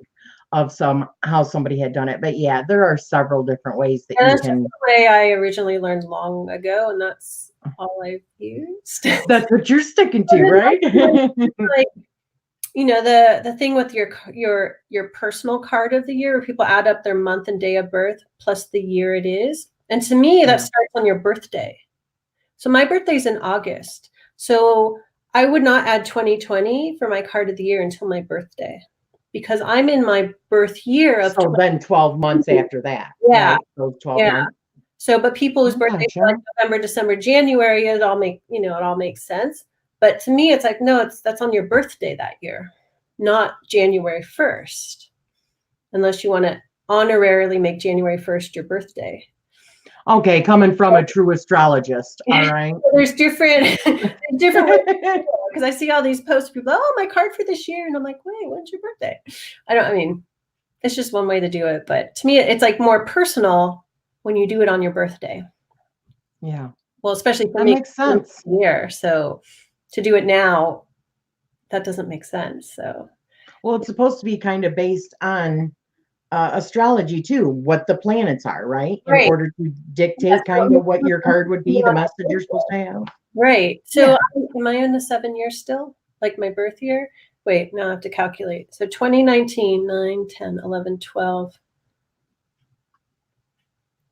of how somebody had done it. But yeah, there are several different ways that you can. That's the way I originally learned long ago, and that's all I've used. That's what you're sticking to, right? Like, the thing with your personal card of the year, where people add up their month and day of birth plus the year it is. And to me, that starts on your birthday. So my birthday's in August. So I would not add 2020 for my card of the year until my birthday, because I'm in my birth year of. So then 12 months after that. Yeah. Right? So 12 months. So, but people whose birthdays are like November, December, January, it all makes sense. But to me, it's like, no, that's on your birthday that year, not January 1st, unless you want to honorarily make January 1st your birthday. Okay, coming from a true astrologist, all right. So there's different ways, because I see all these posts, people, oh, my card for this year, and I'm like, wait, when's your birthday? It's just one way to do it, but to me, it's like more personal when you do it on your birthday. Yeah. Well, especially for that me, makes sense. Year, so to do it now, that doesn't make sense. So, well, it's supposed to be kind of based on astrology too, what the planets are, right? In order to dictate kind of what your card would be, the message you're supposed to have. Right. So am I in the 7 years still? Like my birth year? Wait, now I have to calculate. So 2019, 9, 10, 11, 12,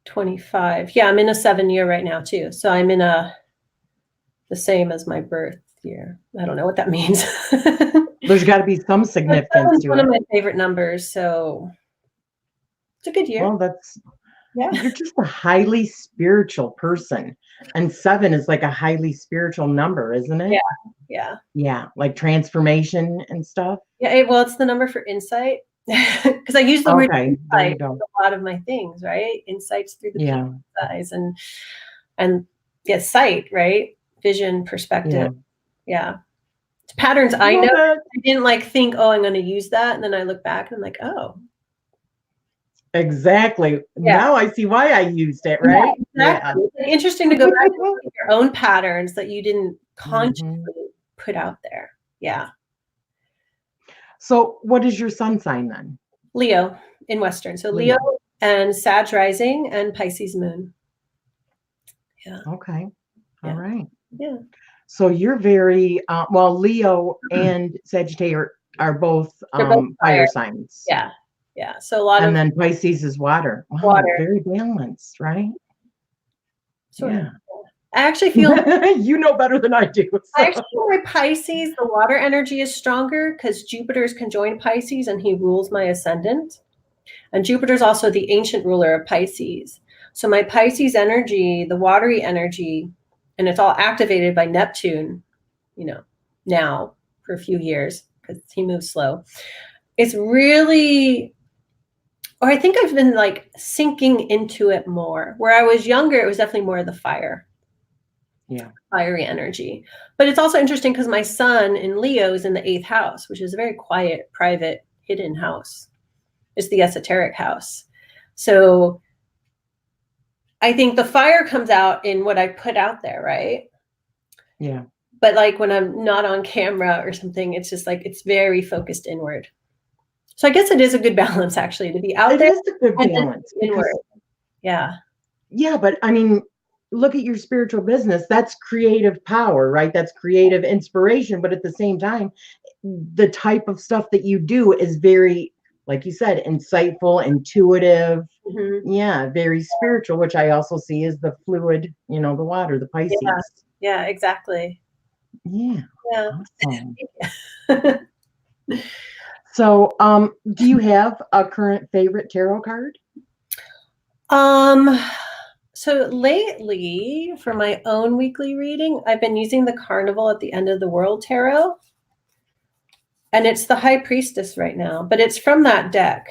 25. Yeah, I'm in a 7 year right now too. So I'm in the same as my birth year. I don't know what that means. There's got to be some significance to it. One of my favorite numbers, so it's a good year. Well, you're just a highly spiritual person, and 7 is like a highly spiritual number, isn't it? Yeah, like transformation and stuff. Yeah, well, it's the number for insight, because I use the word insight in a lot of my things, right? Insights through the eyes and sight, right? Vision, perspective. Yeah. It's patterns I know. I didn't think, oh, I'm going to use that, and then I look back and I'm like, oh. Exactly. Now I see why I used it, right? Exactly. It's interesting to go back and look at your own patterns that you didn't consciously put out there. Yeah. So what is your sun sign then? Leo in Western. So Leo and Sag rising and Pisces moon. Yeah. Okay. All right. Yeah. So you're very, Leo and Sagittarius are both They're both fire fire. signs. Yeah. Yeah. So a lot And of then Pisces is water. Wow, water. very balanced, right? Sort of. Yeah. I actually feel You know better than I do. I So. actually feel my Pisces, the water energy is stronger because Jupiter's conjoined Pisces and he rules my ascendant. And Jupiter's also the ancient ruler of Pisces. So my Pisces energy, the watery energy, and it's all activated by Neptune, you know, now for a few years because he moves slow. It's really, or I think I've been like sinking into it more. Where I was younger, it was definitely more of the fire. Yeah. Fiery energy. But it's also interesting because my sun in Leo is in the 8th house, which is a very quiet, private, hidden house. It's the esoteric house. So I think the fire comes out in what I put out there, right? Yeah. But like when I'm not on camera or something, it's just like it's very focused inward. So I guess it is a good balance actually to be out there. It is a good balance inward. Yeah. Yeah, but I mean, look at your spiritual business. That's creative power, right? That's creative inspiration. But at the same time, the type of stuff that you do is very, like you said, insightful, intuitive. Mm-hmm. Yeah, very spiritual, which I also see as the fluid, the water, the Pisces. Yeah, exactly. Yeah. Yeah. Awesome. So, do you have a current favorite tarot card? So lately, for my own weekly reading, I've been using the Carnival at the End of the World Tarot. And it's the High Priestess right now, but it's from that deck.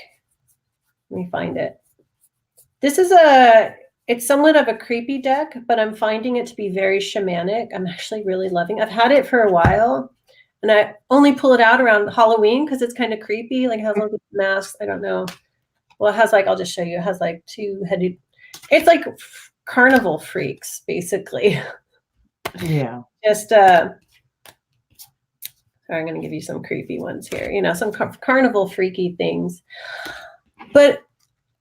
Let me find it. This is it's somewhat of a creepy deck, but I'm finding it to be very shamanic. I'm actually really loving it. I've had it for a while, and I only pull it out around Halloween because it's kind of creepy. Like it has all these masks. I don't know. Well, it has like, I'll just show you. It has like two-headed, it's like carnival freaks, basically. Yeah. Just, I'm going to give you some creepy ones here, some carnival freaky things. But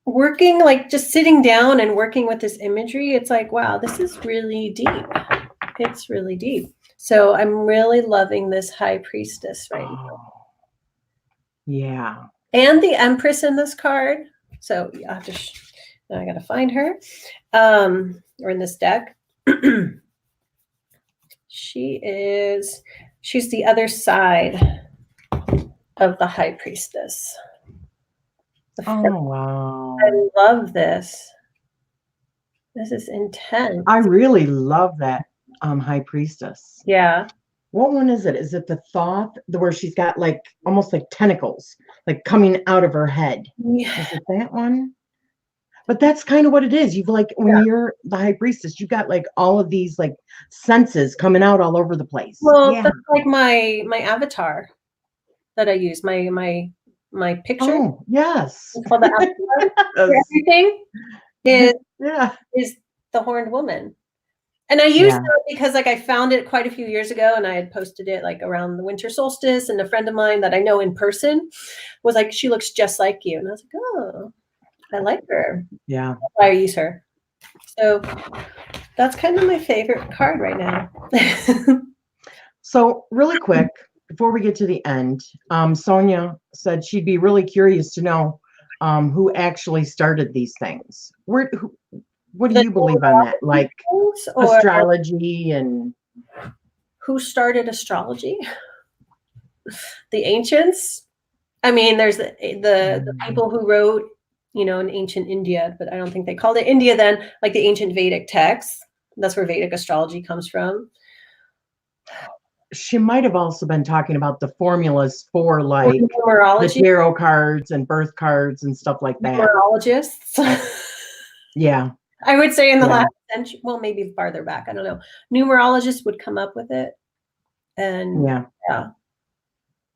working, like just sitting down and working with this imagery, it's like, wow, this is really deep. It's really deep. So I'm really loving this High Priestess right now. Yeah. And the Empress in this card. So you have to, I got to find her. Or in this deck. She's the other side of the High Priestess. Oh, wow. I love this. This is intense. I really love that High Priestess. Yeah. What one is it? Is it the Thoth, where she's got like almost like tentacles, like coming out of her head? Yeah. Is it that one? But that's kind of what it is. You've like, when you're the High Priestess, you've got like all of these like senses coming out all over the place. Well, Yeah. that's like my avatar that I use. My picture. Oh, yes. It's called the avatar. Yes. Everything Yeah. is the horned woman. And I used it because like I found it quite a few years ago and I had posted it like around the winter solstice, and a friend of mine that I know in person was like, she looks just like you. And I was like, oh, I like her. Yeah. That's why I use her. So that's kind of my favorite card right now. So really quick, before we get to the end, Sonia said she'd be really curious to know who actually started these things. What do you believe on that? Like astrology and who started astrology? The ancients. I mean, there's the people who wrote, in ancient India, but I don't think they called it India then, like the ancient Vedic texts. That's where Vedic astrology comes from. She might have also been talking about the formulas for like numerology, the tarot cards and birth cards and stuff like that. Numerologists. Yeah. I would say in the last century, well, maybe farther back, I don't know. Numerologists would come up with it. And yeah.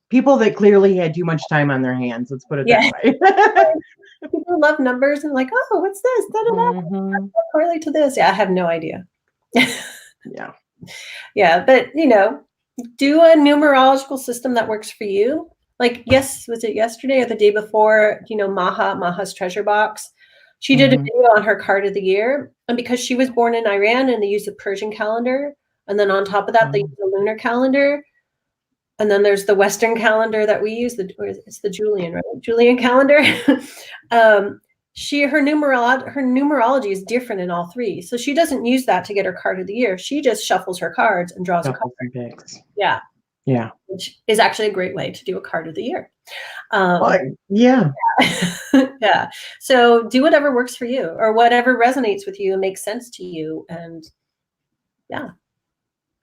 People that clearly had too much time on their hands, let's put it that way. People love numbers and like, oh, what's this? Da-da-da. Correlate to this. Yeah, I have no idea. Yeah. Yeah, but do a numerological system that works for you. Like, was it yesterday or the day before, Maha's treasure box? She did a video on her card of the year. And because she was born in Iran and they use a Persian calendar, and then on top of that, they use a lunar calendar, And then there's the Western calendar that we use. It's the Julian, right? Julian calendar. Her numerology is different in all three. So she doesn't use that to get her card of the year. She just shuffles her cards and draws a card. Yeah. Yeah. Which is actually a great way to do a card of the year. Yeah. Yeah. So do whatever works for you or whatever resonates with you and makes sense to you. And yeah,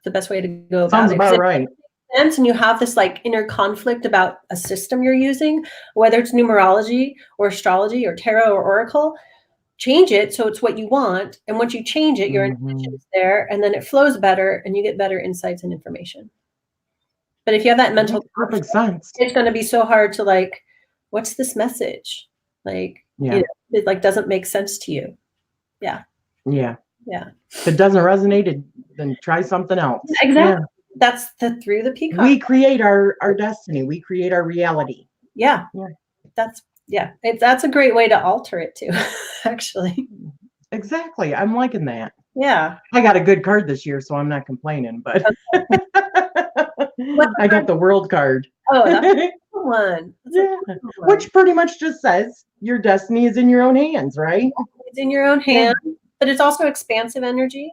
the best way to go about Sounds it. about right. And you have this like inner conflict about a system you're using, whether it's numerology or astrology or tarot or oracle, change it so it's what you want. And once you change it, your intention is there, and then it flows better and you get better insights and information. But if you have that mental perfect sense, it's going to be so hard to like, what's this message? Like, it like doesn't make sense to you. Yeah. Yeah. Yeah. If it doesn't resonate, then try something else. Exactly. Yeah. That's through the Peacock. We create our destiny. We create our reality. Yeah. That's a great way to alter it too, actually. Exactly. I'm liking that. Yeah. I got a good card this year, so I'm not complaining, but I got the world card. Oh, that's a good one. Which pretty much just says your destiny is in your own hands, right? It's in your own hands, but it's also expansive energy,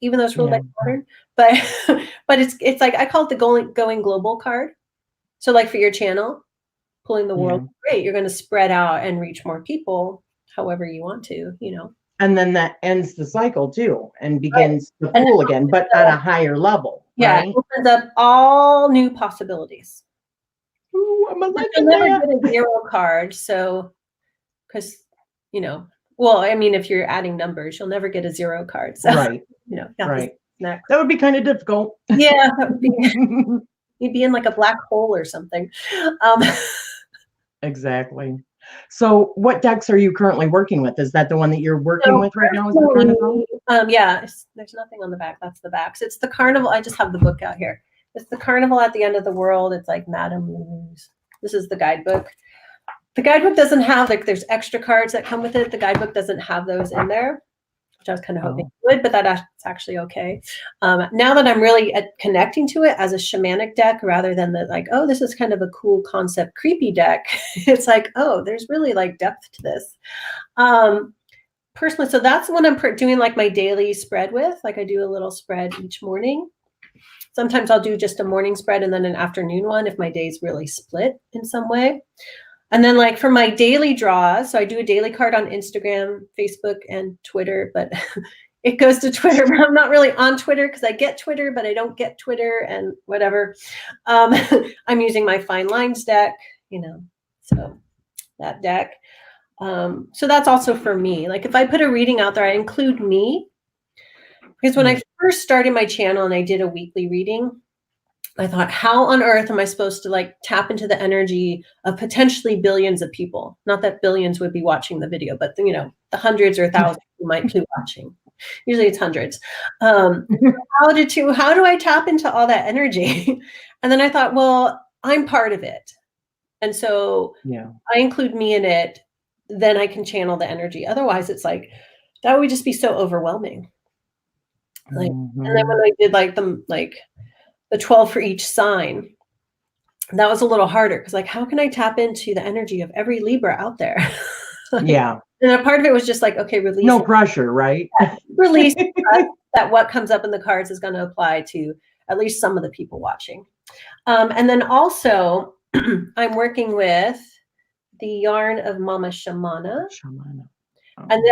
even though it's ruled by Saturn. But it's like I call it the going global card. So like for your channel, pulling the world, great. You're going to spread out and reach more people however you want to, And then that ends the cycle too and begins to pool again, but at a higher level. Yeah, right? It opens up all new possibilities. Ooh, I'm You'll never get a zero card. So, because, well, I mean, if you're adding numbers, you'll never get a zero card. So, right. Right. That would be kind of difficult. Yeah, that would be. You'd be in like a black hole or something. Exactly. So what decks are you currently working with? Is that the one that you're working with right now? Yeah, there's nothing on the back. That's the backs. It's the Carnival. I just have the book out here. It's the Carnival at the End of the World. It's like Madame Louise. This is the guidebook. The guidebook doesn't have, like, there's extra cards that come with it. The guidebook doesn't have those in there, which I was kind of hoping it would, but that's actually okay. Now that I'm really connecting to it as a shamanic deck rather than the like, oh, this is kind of a cool concept, creepy deck. It's like, oh, there's really like depth to this. Personally, so that's when I'm doing like my daily spread with. Like I do a little spread each morning. Sometimes I'll do just a morning spread and then an afternoon one if my day's really split in some way. And then like for my daily draws, so I do a daily card on Instagram, Facebook, and Twitter, but it goes to Twitter. But I'm not really on Twitter because I get Twitter, but I don't get Twitter and whatever. I'm using my Fine Lines deck, so that deck. So that's also for me. Like if I put a reading out there, I include me. Because when I first started my channel and I did a weekly reading, I thought, how on earth am I supposed to like tap into the energy of potentially billions of people? Not that billions would be watching the video, but the hundreds or thousands who might be watching. Usually it's hundreds. How do I tap into all that energy? And then I thought, well, I'm part of it. And so I include me in it, then I can channel the energy. Otherwise it's like, that would just be so overwhelming. Like, and then when I did the 12 for each sign, that was a little harder because like, how can I tap into the energy of every Libra out there? And a part of it was just like, okay, release. No pressure, right? Release that what comes up in the cards is going to apply to at least some of the people watching. And then also I'm working with the yarn of Mama Shamana. And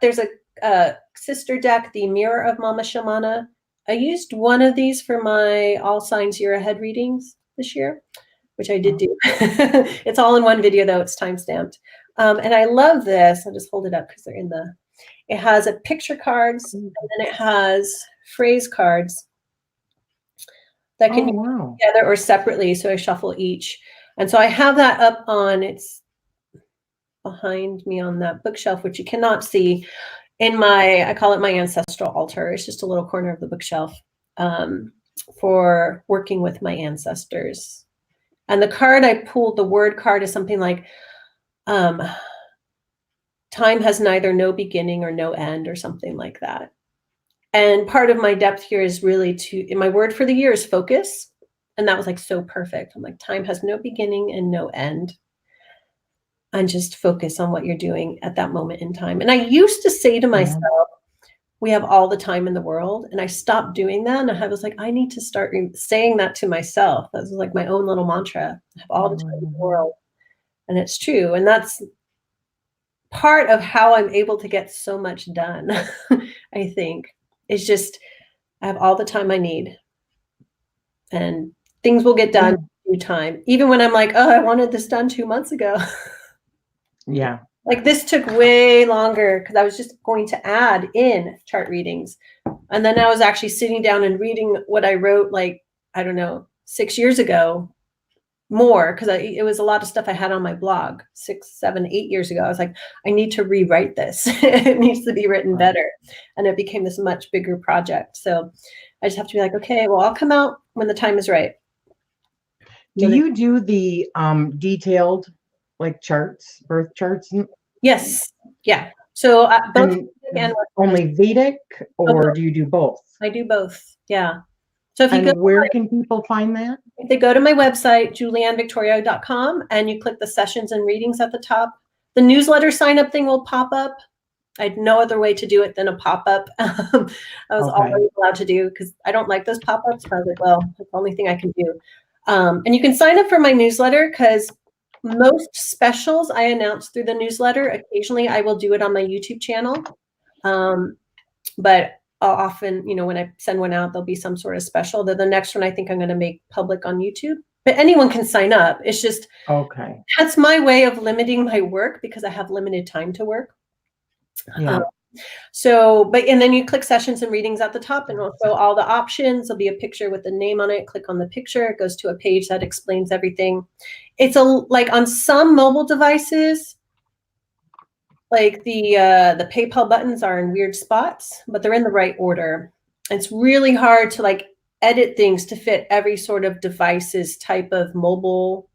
there's a sister deck, the Mirror of Mama Shamana. I used one of these for my All Signs Year Ahead readings this year, which I did do. It's all in one video though, it's time-stamped. And I love this. I'll just hold it up because it has a picture cards and then it has phrase cards that can be together or separately. So I shuffle each. And so I have that up it's behind me on that bookshelf, which you cannot see. I call it my ancestral altar. It's just a little corner of the bookshelf for working with my ancestors. And the card I pulled, the word card, is something like, time has neither no beginning or no end, or something like that. And part of my depth here is really my word for the year is focus. And that was like so perfect. I'm like, time has no beginning and no end. And just focus on what you're doing at that moment in time. And I used to say to myself, we have all the time in the world. And I stopped doing that. And I was like, I need to start saying that to myself. That was like my own little mantra. I have all the time in the world. And it's true. And that's part of how I'm able to get so much done, I think. It's just, I have all the time I need. And things will get done in time. Even when I'm like, oh, I wanted this done 2 months ago. Yeah. Like this took way longer because I was just going to add in chart readings. And then I was actually sitting down and reading what I wrote, like, I don't know, 6 years ago more, because it was a lot of stuff I had on my blog 6, 7, 8 years ago. I was like, I need to rewrite this. It needs to be written better. And it became this much bigger project. So I just have to be like, okay, well, I'll come out when the time is right. Do you do the detailed like charts, birth charts? Yes. Yeah. So both and only Vedic, or do you do both? I do both. Yeah. So if you go, where can people find that? If they go to my website, juliannevictoria.com, and you click the sessions and readings at the top, the newsletter sign up thing will pop up. I had no other way to do it than a pop-up. I was always allowed to do because I don't like those pop-ups. I was like, well, that's the only thing I can do. And you can sign up for my newsletter because most specials I announce through the newsletter. Occasionally I will do it on my YouTube channel. But I'll often, when I send one out, there'll be some sort of special. The next one I think I'm going to make public on YouTube. But anyone can sign up. It's just, that's my way of limiting my work because I have limited time to work. Yeah. And then you click sessions and readings at the top and it'll show all the options. There'll be a picture with the name on it. Click on the picture. It goes to a page that explains everything. It's like on some mobile devices, like the PayPal buttons are in weird spots, but they're in the right order. It's really hard to like edit things to fit every sort of device's type of mobile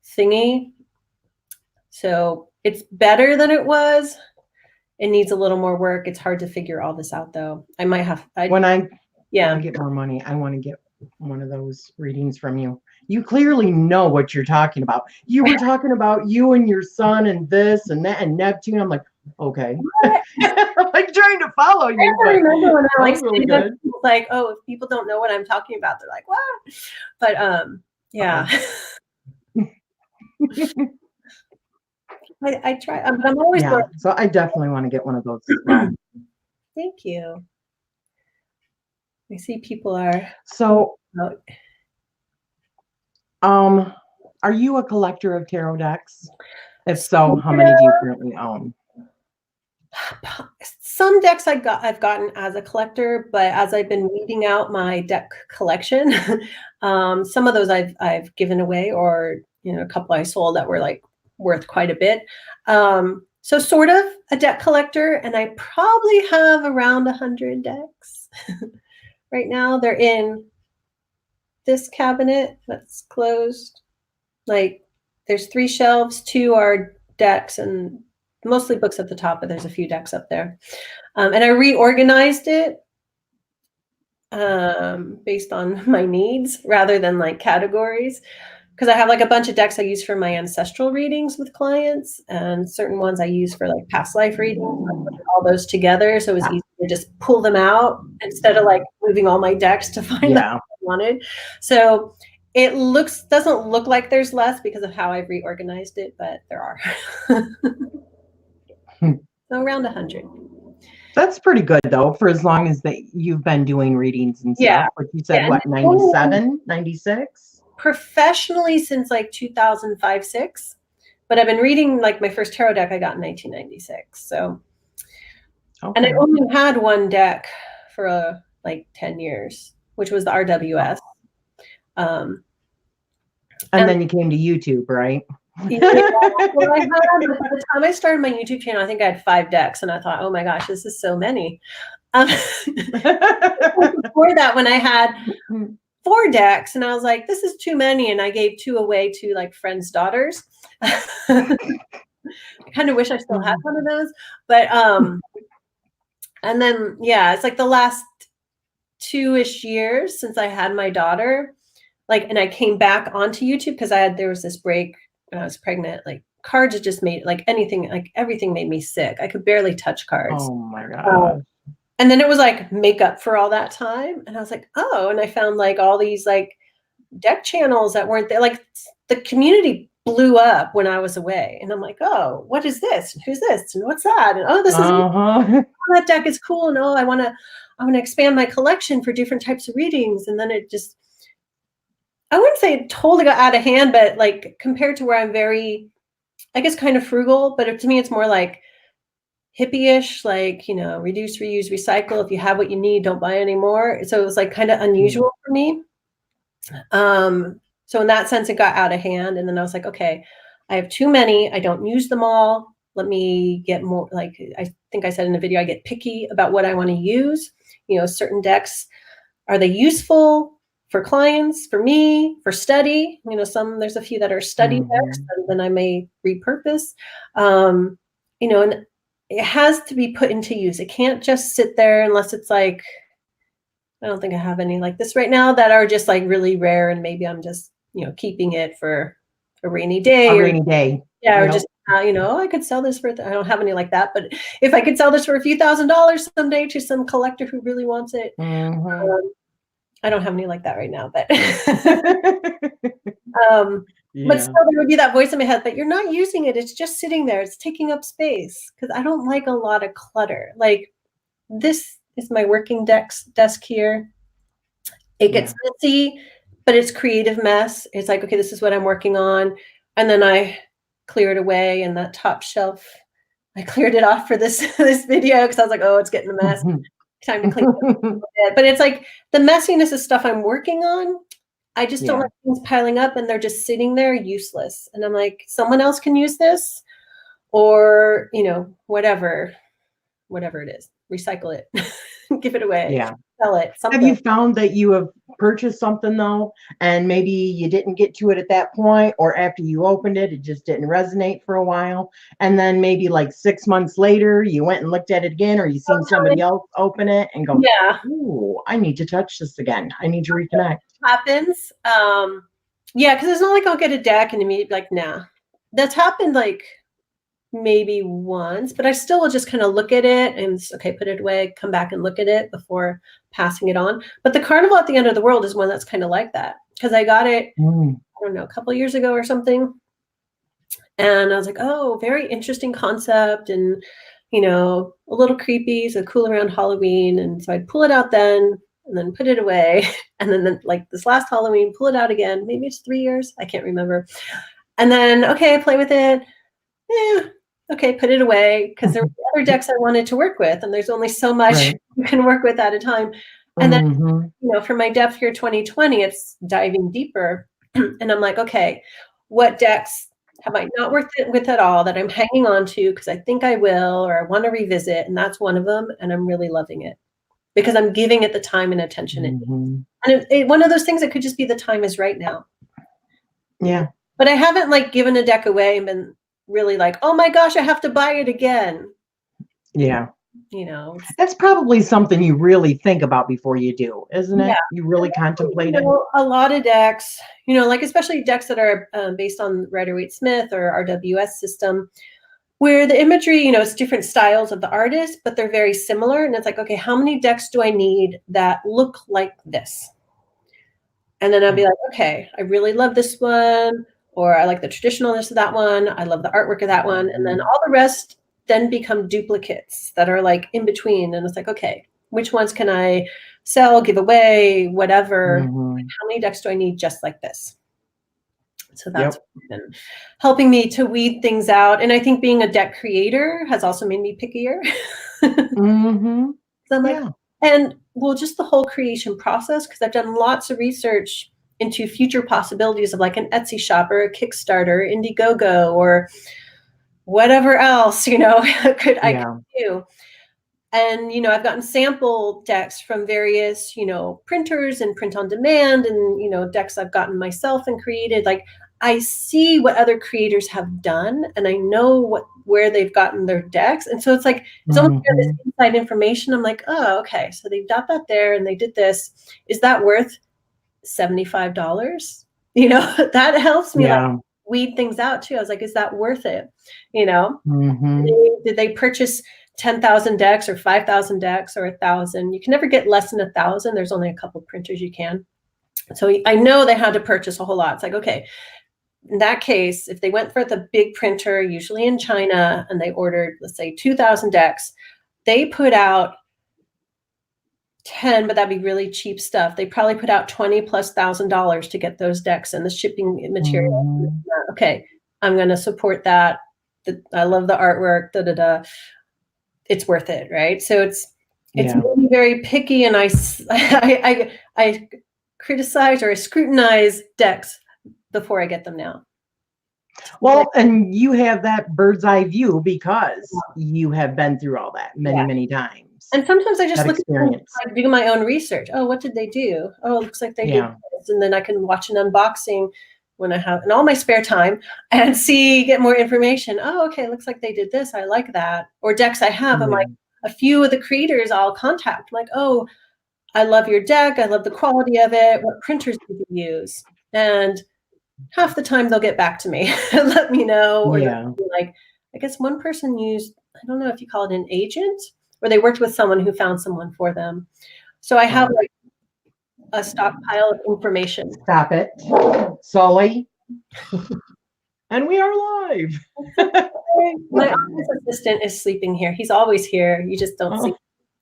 thingy. So it's better than it was. It needs a little more work. It's hard to figure all this out, though. I might have. When I get more money, I want to get one of those readings from you. You clearly know what you're talking about. You were talking about you and your son and this and that and Neptune. I'm like, okay. I'm like trying to follow you. I remember when I like really good. Like, oh, if people don't know what I'm talking about, they're like, what? But yeah. I try. I'm always learning. So I definitely want to get one of those. Thank you. I see people are. So, are you a collector of tarot decks? If so, how many do you currently own? Some decks I've gotten as a collector, but as I've been weeding out my deck collection, some of those I've given away, or a couple I sold that were like worth quite a bit. So sort of a deck collector, and I probably have around 100 decks right now. They're in this cabinet that's closed. Like there's 3 shelves, 2 are decks and mostly books at the top, but there's a few decks up there. And I reorganized it based on my needs rather than like categories. Because I have like a bunch of decks I use for my ancestral readings with clients, and certain ones I use for like past life readings. I put all those together, so it was easy to just pull them out instead of like moving all my decks to find out what I wanted. So it doesn't look like there's less because of how I've reorganized it, but there are. So around 100. That's pretty good though, for as long as you've been doing readings and stuff. But you said what, 97, 96? Professionally since like 2005, 6, but I've been reading like my first tarot deck I got in 1996. So, and I only had one deck for like 10 years, which was the RWS. And then you came to YouTube, right? Yeah, well, by the time I started my YouTube channel, I think I had 5 decks, and I thought, oh my gosh, this is so many. Before that, when I had 4 decks, and I was like, this is too many, and I gave 2 away to like friends' daughters. I kind of wish I still had one of those, but and then it's like the last 2-ish years since I had my daughter, like, and I came back onto YouTube because there was this break when I was pregnant. Like cards just made like anything, like everything made me sick. I could barely touch cards. Oh my God. And then it was like makeup for all that time. And I was like, oh, and I found like all these like deck channels that weren't there. Like the community blew up when I was away. And I'm like, oh, what is this? And who's this? And what's that? And oh, this is that deck is cool. And oh, I want to expand my collection for different types of readings. And then it just, I wouldn't say it totally got out of hand, but like compared to where I'm very, I guess, kind of frugal, but to me, it's more like hippie-ish, like, you know, reduce, reuse, recycle. If you have what you need, don't buy anymore. So it was like kind of unusual for me. So in that sense, it got out of hand. And then I was like, okay, I have too many. I don't use them all. Let me get more, like, I think I said in the video, I get picky about what I want to use. You know, certain decks, are they useful for clients, for me, for study? You know, there's a few that are study decks and then I may repurpose, you know, and it has to be put into use. It can't just sit there unless it's like, I don't think I have any like this right now that are just like really rare. And maybe I'm just, you know, keeping it for a rainy day. Yeah. Or just, you know, I could sell this for, I don't have any like that, but if I could sell this for a few $1,000s someday to some collector who really wants it, I don't have any like that right now, but, but still there would be that voice in my head, but you're not using it. It's just sitting there. It's taking up space because I don't like a lot of clutter. Like this is my working desk here. It gets messy, but it's creative mess. It's like, okay, this is what I'm working on. And then I clear it away, and that top shelf, I cleared it off for this video because I was like, oh, it's getting a mess. Time to clean it up a little bit. But it's like the messiness is stuff I'm working on. I just don't like things piling up and they're just sitting there useless. And I'm like, someone else can use this, or, you know, whatever it is, recycle it, give it away, sell it. Something. Have you found that you have purchased something though, and maybe you didn't get to it at that point, or after you opened it, it just didn't resonate for a while, and then maybe like 6 months later, you went and looked at it again, or you seen somebody else open it and go, ooh, I need to touch this again. I need to reconnect. Happens. Yeah, because it's not like I'll get a deck and immediately like, nah. That's happened like maybe once, but I still will just kind of look at it and okay, put it away, come back and look at it before passing it on. But the Carnival at the End of the World is one that's kind of like that because I got it, I don't know, a couple of years ago or something. And I was like, oh, very interesting concept. And, you know, a little creepy, so cool around Halloween. And so I'd pull it out then and then put it away. And then like this last Halloween, pull it out again. Maybe it's 3 years. I can't remember. And then, okay, I play with it. Yeah. Okay, put it away because there were other decks I wanted to work with, and there's only so much you can work with at a time. And then, you know, for my Depth Here 2020, it's diving deeper, and I'm like, okay, what decks have I not worked with at all that I'm hanging on to because I think I will or I want to revisit, and that's one of them, and I'm really loving it because I'm giving it the time and attention. And one of those things that could just be the time is right now. Yeah, but I haven't like given a deck away and been really like, oh my gosh, I have to buy it again. Yeah. You know, that's probably something you really think about before you do, isn't it? You really contemplate it. A lot of decks, you know, like especially decks that are based on Rider-Waite-Smith or RWS system, where the imagery, you know, it's different styles of the artist, but they're very similar. And it's like, okay, how many decks do I need that look like this? And then I'll be like, okay, I really love this one. Or I like the traditionalness of that one. I love the artwork of that one. And then all the rest then become duplicates that are like in between. And it's like, okay, which ones can I sell, give away, whatever? How many decks do I need just like this? So that's been helping me to weed things out. And I think being a deck creator has also made me pickier. So I'm like, and well, just the whole creation process, because I've done lots of research into future possibilities of like an Etsy shop or a Kickstarter, Indiegogo, or whatever else, you know, I could do. And, you know, I've gotten sample decks from various, you know, printers and print on demand and, you know, decks I've gotten myself and created. Like I see what other creators have done and I know where they've gotten their decks. And so it's like, it's almost this inside information. I'm like, oh, okay. So they've got that there and they did this. Is that worth $75. You know, that helps me like Yeah. weed things out too. I was like, is that worth it? You know, Hmm. did they purchase 10,000 decks or 5,000 decks or 1,000? You can never get less than 1,000. There's only a couple printers you can. So I know they had to purchase a whole lot. It's like, okay, in that case, if they went for the big printer, usually in China, and they ordered, let's say 2,000 decks, they put out 10, but that'd be really cheap stuff. They probably put out $20,000+ to get those decks and the shipping material. Hmm. Okay, I'm going to support that. I love the artwork. Da da da. It's worth it, right? So it's Yeah. very picky, and I criticize or I scrutinize decks before I get them now. Well, and you have that bird's eye view because you have been through all that many, Yeah. many times. And sometimes I just That look at them, experience. like, do my own research. Oh, what did they do? Oh, it looks like they did Yeah. this. And then I can watch an unboxing when I have in all my spare time and get more information. Oh, okay, looks like they did this. I like that. Or decks I have, I'm Yeah. like, a few of the creators I'll contact. I'm like, oh, I love your deck. I love the quality of it. What printers did you use? And half the time they'll get back to me and let me know. Or Yeah. they'll be like, I guess one person used, I don't know if you call it an agent, or they worked with someone who found someone for them. So I have like a stockpile of information. Stop it, Sully. And we are live. My office assistant is sleeping here. He's always here. You just don't see.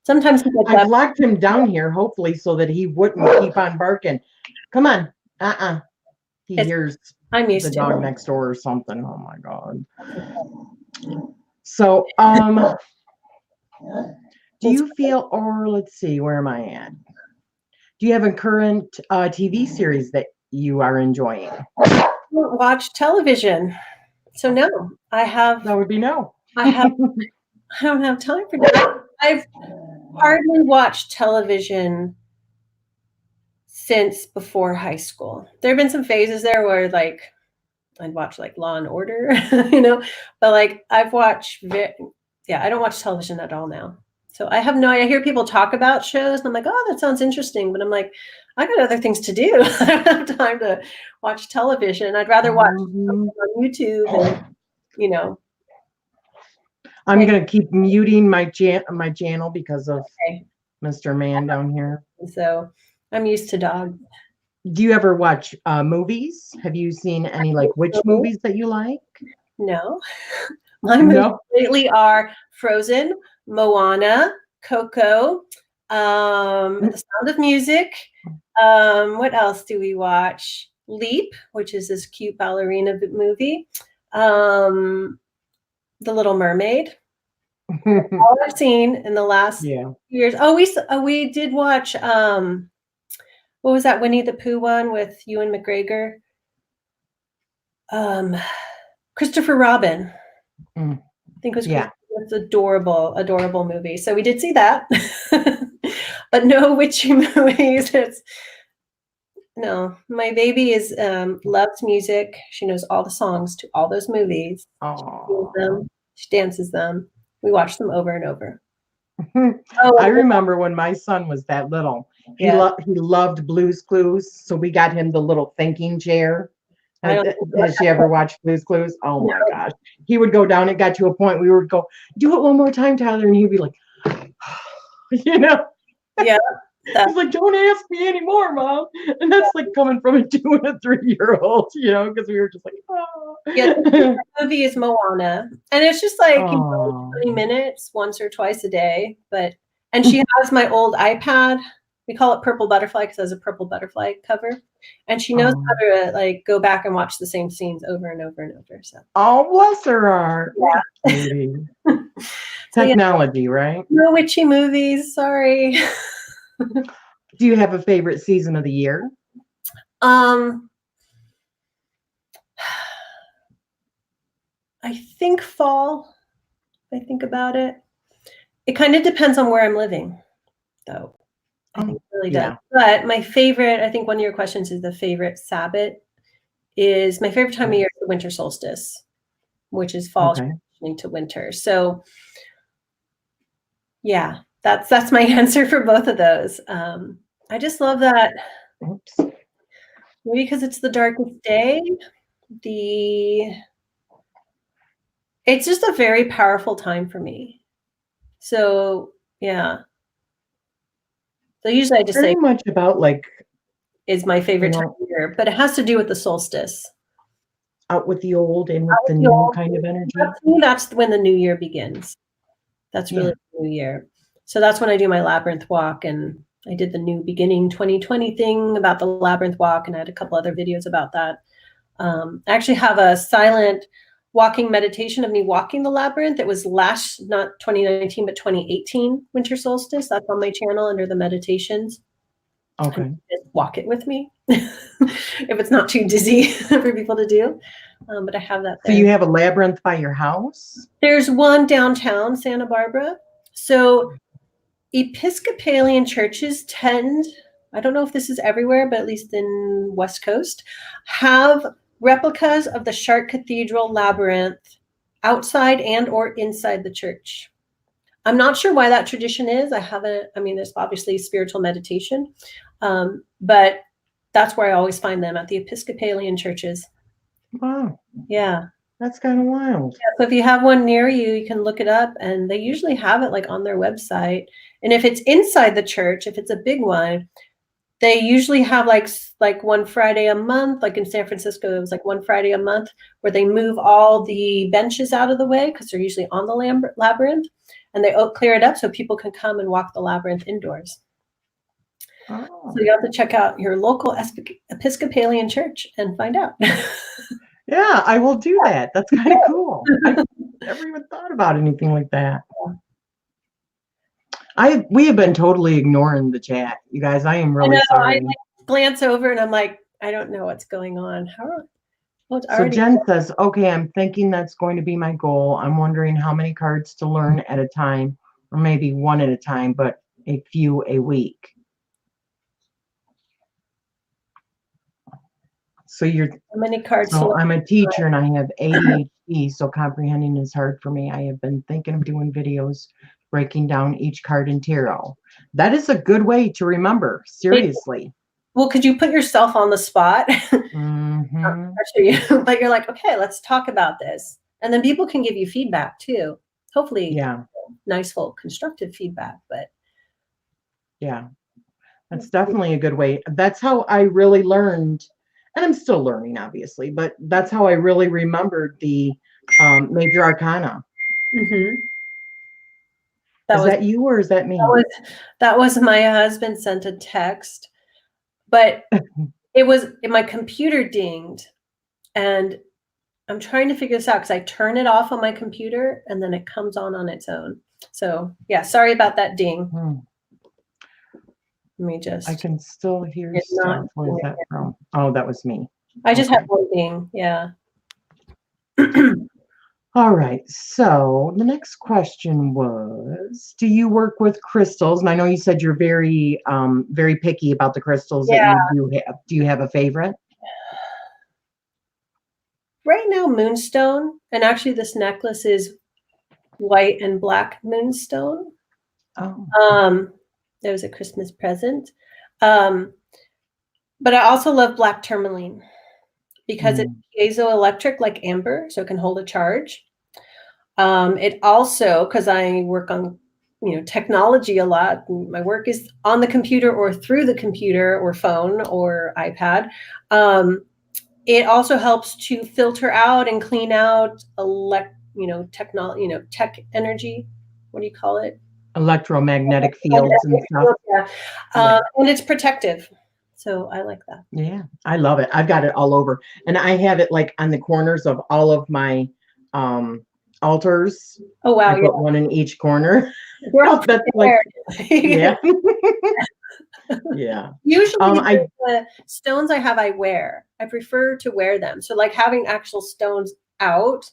Sometimes he gets I've up. locked him down here, hopefully, so that he wouldn't keep on barking. Come on. He hears I'm used the to dog it. next door or something. Oh my God. So, do you feel, or let's see, where am I at? Do you have a current TV series that you are enjoying? I don't watch television. So no, I have. That would be no. I don't have time for that. I've hardly watched television since before high school. There have been some phases there where like I'd watch like Law and Order, you know, but like I've watched, I don't watch television at all now. So I have no idea. I hear people talk about shows and I'm like, oh, that sounds interesting. But I'm like, I got other things to do. I don't have time to watch television. I'd rather watch something on YouTube and, you know. I'm going to keep muting my channel because of Mr. Man down here. So I'm used to dogs. Do you ever watch movies? Have you seen any like witch movies that you like? No. My movies lately are Frozen, Moana, Coco, The Sound of Music. What else do we watch? Leap, which is this cute ballerina movie. The Little Mermaid. All I've seen in the last years. Oh, we did watch. What was that Winnie the Pooh one with Ewan McGregor? Christopher Robin. I think it was it's adorable, adorable movie. So we did see that, but no witchy movies. No, my baby is loves music. She knows all the songs to all those movies. She dances them. We watch them over and over. I remember when my son was that little. He loved Blue's Clues, so we got him the little thinking chair. Has she ever watched Blue's Clues? Oh my gosh. He would go down. It got to a point we would go, do it one more time, Tyler. And he'd be like, you know? Yeah. He's like, don't ask me anymore, Mom. And that's like coming from a 2 and a 3-year-old, you know, because we were just like, oh. Yeah, the movie is Moana. And it's just like 20 minutes once or twice a day. And she has my old iPad. We call it Purple Butterfly because it has a purple butterfly cover. And she knows how to like go back and watch the same scenes over and over and over. So bless her heart. Yeah. Technology, right? No witchy movies, sorry. Do you have a favorite season of the year? I think fall. If I think about it. It kind of depends on where I'm living, though. I think it really does. But my favorite, I think one of your questions is the favorite Sabbath is my favorite time of year is the winter solstice, which is fall transitioning to winter. So yeah, that's my answer for both of those. I just love that. Maybe because it's the darkest day. It's just a very powerful time for me. So yeah. So usually I just say Very much about like, is my favorite time know, of year, but it has to do with the solstice. out with the old and with the You new know, kind of energy. that's when the new year begins. That's really Yeah. the new year. So that's when I do my labyrinth walk, and I did the new beginning 2020 thing about the labyrinth walk, and I had a couple other videos about that. I actually have a silent walking meditation of me walking the labyrinth. It was not 2019, but 2018 winter solstice. That's on my channel under the meditations. Okay. Just walk it with me if it's not too dizzy for people to do. But I have that So there. you have a labyrinth by your house? There's one downtown Santa Barbara. So Episcopalian churches tend, I don't know if this is everywhere, but at least in West Coast, have replicas of the Chartres Cathedral labyrinth outside and or inside the church. I'm not sure why that tradition is. I mean, there's obviously spiritual meditation, but that's where I always find them, at the Episcopalian churches. Wow. Yeah. That's kind of wild. So if you have one near you, you can look it up, and they usually have it like on their website. And if it's inside the church, if it's a big one, they usually have like one Friday a month. Like in San Francisco, it was like one Friday a month where they move all the benches out of the way because they're usually on the labyrinth, and they clear it up so people can come and walk the labyrinth indoors. Oh. So you have to check out your local Episcopalian church and find out. Yeah, I will do that. That's kind of cool. I never even thought about anything like that. We have been totally ignoring the chat, you guys. I am really sorry. I glance over and I'm like, I don't know what's going on. So Jen says, okay, I'm thinking that's going to be my goal. I'm wondering how many cards to learn at a time, or maybe one at a time, but a few a week. So how many cards? So I'm a teacher and I have ADHD, so comprehending is hard for me. I have been thinking of doing videos breaking down each card in tarot. That is a good way to remember, seriously. Well, could you put yourself on the spot? Mm-hmm. But you're like, okay, let's talk about this. And then people can give you feedback too. Hopefully, yeah, nice, full, constructive feedback. But yeah, that's definitely a good way. That's how I really learned, and I'm still learning, obviously, but that's how I really remembered the major arcana. mm-hmm. Is that you or is that me? That was my husband sent a text, but it was my computer dinged, and I'm trying to figure this out because I turn it off on my computer and then it comes on its own. So yeah, sorry about that ding. Let me just. I can still hear stuff. Where is that from? Oh, that was me. I just have one ding. Yeah. All right. So the next question was, do you work with crystals? And I know you said you're very, very picky about the crystals that you do have. Do you have a favorite? Right now, moonstone, and actually this necklace is white and black moonstone. Oh. It was a Christmas present. But I also love black tourmaline because it's piezoelectric like amber, so it can hold a charge. It also, because I work on technology a lot, my work is on the computer or through the computer or phone or iPad. It also helps to filter out and clean out tech energy. What do you call it? Electromagnetic fields and stuff. Yeah. And it's protective. So I like that. Yeah, I love it. I've got it all over. And I have it like on the corners of all of my altars. Oh, wow. I put one in each corner. We're all That's like, yeah. Yeah. Usually the stones I have, I wear. I prefer to wear them. So like having actual stones out,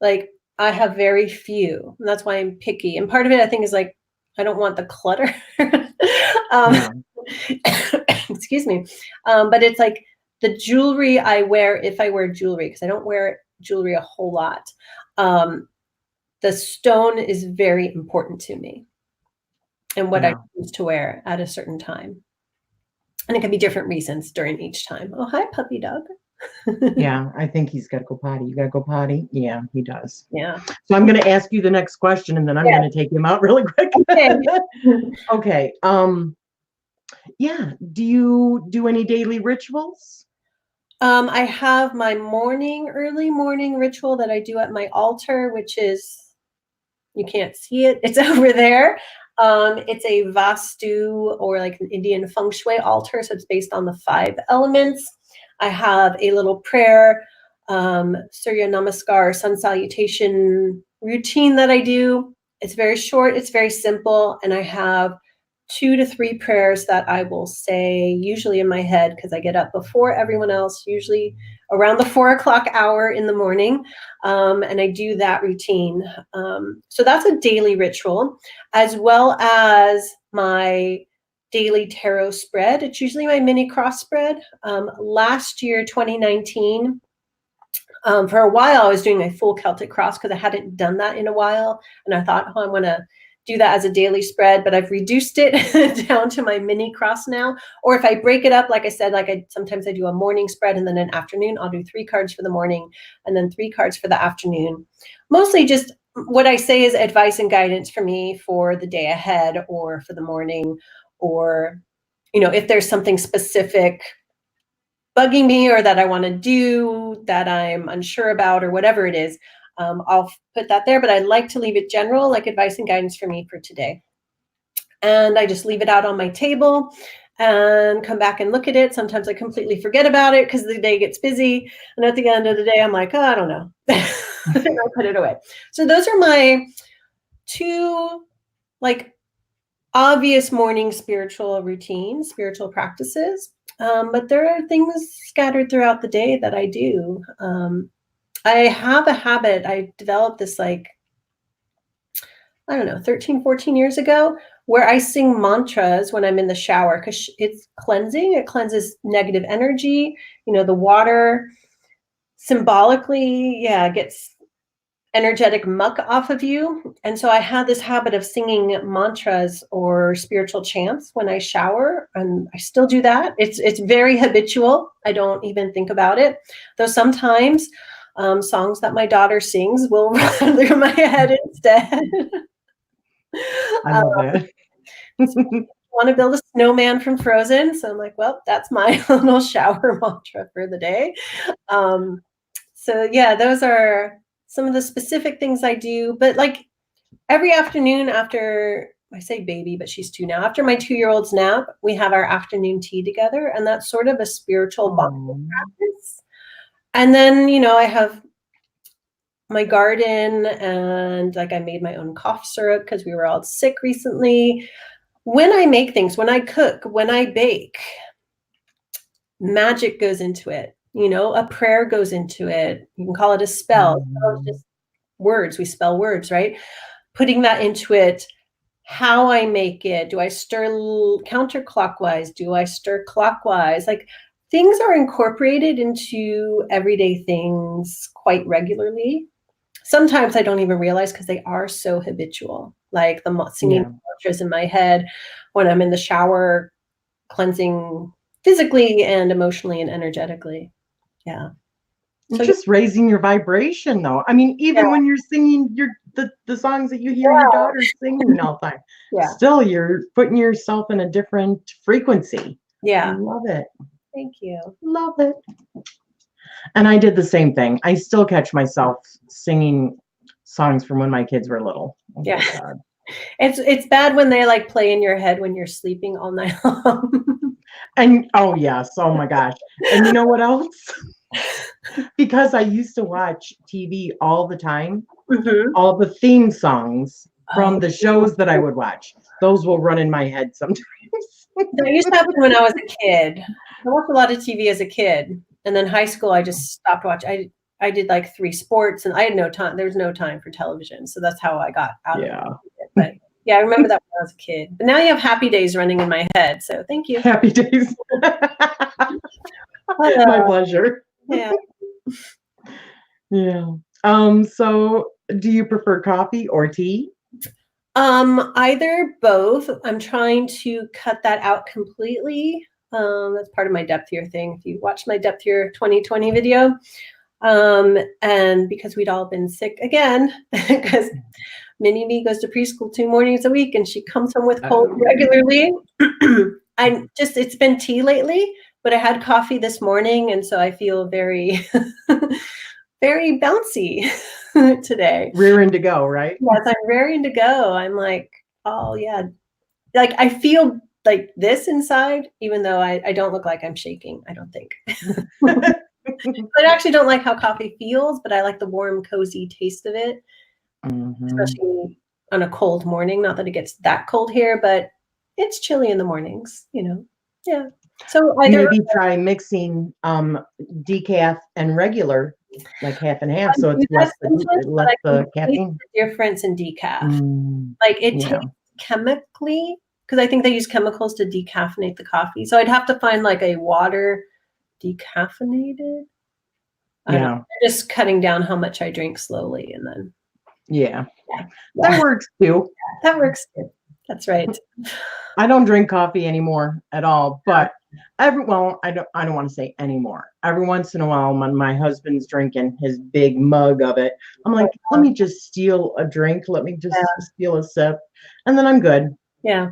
like I have very few. And that's why I'm picky. And part of it, I think, is like, I don't want the clutter. Excuse me. But it's like the jewelry I wear, if I wear jewelry, because I don't wear jewelry a whole lot. The stone is very important to me and what I choose to wear at a certain time. And it can be different reasons during each time. Oh, hi, puppy dog. Yeah, I think he's got to go potty. You got to go potty? Yeah, he does. Yeah. So I'm going to ask you the next question, and then I'm Yeah. going to take him out really quick. Okay. Okay. Yeah. Do you do any daily rituals? I have my early morning ritual that I do at my altar, which is, you can't see it, it's over there. It's a Vastu, or like an Indian feng shui altar. So it's based on the 5 elements. I have a little prayer, Surya Namaskar, sun salutation routine that I do. It's very short, it's very simple, and I have 2 to 3 prayers that I will say, usually in my head, because I get up before everyone else, usually around the 4 o'clock hour in the morning, and I do that routine. So that's a daily ritual, as well as my daily tarot spread. It's usually my mini cross spread. Last year, 2019, for a while, I was doing a full Celtic cross because I hadn't done that in a while. And I thought, oh, I want to do that as a daily spread, but I've reduced it down to my mini cross now. Or if I break it up, like I said, sometimes I do a morning spread and then an afternoon. I'll do 3 cards for the morning and then 3 cards for the afternoon. Mostly just what I say is advice and guidance for me for the day ahead or for the morning, or, if there's something specific bugging me or that I want to do that I'm unsure about or whatever it is, I'll put that there, but I like to leave it general, like advice and guidance for me for today. And I just leave it out on my table and come back and look at it. Sometimes I completely forget about it because the day gets busy. And at the end of the day, I'm like, oh, I don't know. And I'll put it away. So those are my 2 obvious morning spiritual routines, spiritual practices. But there are things scattered throughout the day that I do. I have a habit. I developed this 13, 14 years ago, where I sing mantras when I'm in the shower because it's cleansing. It cleanses negative energy. The water symbolically, gets energetic muck off of you. And so I had this habit of singing mantras or spiritual chants when I shower, and I still do that. It's very habitual. I don't even think about it, though sometimes songs that my daughter sings will run through my head instead. I love it. Want to build a snowman from Frozen, so I'm like, well, that's my little shower mantra for the day. So yeah, those are some of the specific things I do. But every afternoon after, I say baby, but she's 2 now, after my 2-year-old's nap, we have our afternoon tea together, and that's sort of a spiritual bonding practice. And then, I have my garden, and I made my own cough syrup because we were all sick recently. When I make things, when I cook, when I bake, magic goes into it. A prayer goes into it. You can call it a spell. It's just words. We spell words, right? Putting that into it, how I make it. Do I stir counterclockwise? Do I stir clockwise? Things are incorporated into everyday things quite regularly. Sometimes I don't even realize because they are so habitual, like the singing mantras in my head when I'm in the shower, cleansing physically and emotionally and energetically. Yeah. So just raising your vibration, though. I mean, even when you're singing the songs that you hear your daughter singing all the time, still you're putting yourself in a different frequency. Yeah. I love it. Thank you. Love it. And I did the same thing. I still catch myself singing songs from when my kids were little. Oh, yeah. It's bad when they play in your head when you're sleeping all night long. And oh yes, oh my gosh. And you know what else? Because I used to watch TV all the time, all the theme songs from the shows that I would watch, those will run in my head sometimes. That used to happen when I was a kid. I watched a lot of TV as a kid, and then high school I just stopped watching. I did 3 sports, and I had no time. There was no time for television, so that's how I got out of it. But yeah, I remember that when I was a kid. But now you have Happy Days running in my head, so thank you. Happy Days. My pleasure. Yeah. Yeah. So do you prefer coffee or tea? Either, both. I'm trying to cut that out completely. That's part of my depth year thing. If you watch my depth year 2020 video, and because we'd all been sick again, because Mini Me goes to preschool 2 mornings a week and she comes home with cold regularly. It's been tea lately, but I had coffee this morning. And so I feel very, very bouncy today. Rearing to go, right? Yes, I'm raring to go. I'm like, oh yeah. Like I feel like this inside, even though I don't look like I'm shaking, I don't think. I actually don't like how coffee feels, but I like the warm, cozy taste of it. Especially on a cold morning. Not that it gets that cold here, but it's chilly in the mornings, Yeah. So maybe try mixing decaf and regular, like half and half, so it's less the caffeine. The difference in decaf. Like it tastes chemically, because I think they use chemicals to decaffeinate the coffee. So I'd have to find like a water decaffeinated. I'm just cutting down how much I drink slowly, and then that works too. That works too. That's right. I don't drink coffee anymore at all, but I don't want to say anymore. Every once in a while, when my husband's drinking his big mug of it, I'm like, let me just steal a drink. Let me just steal a sip, and then I'm good. Yeah.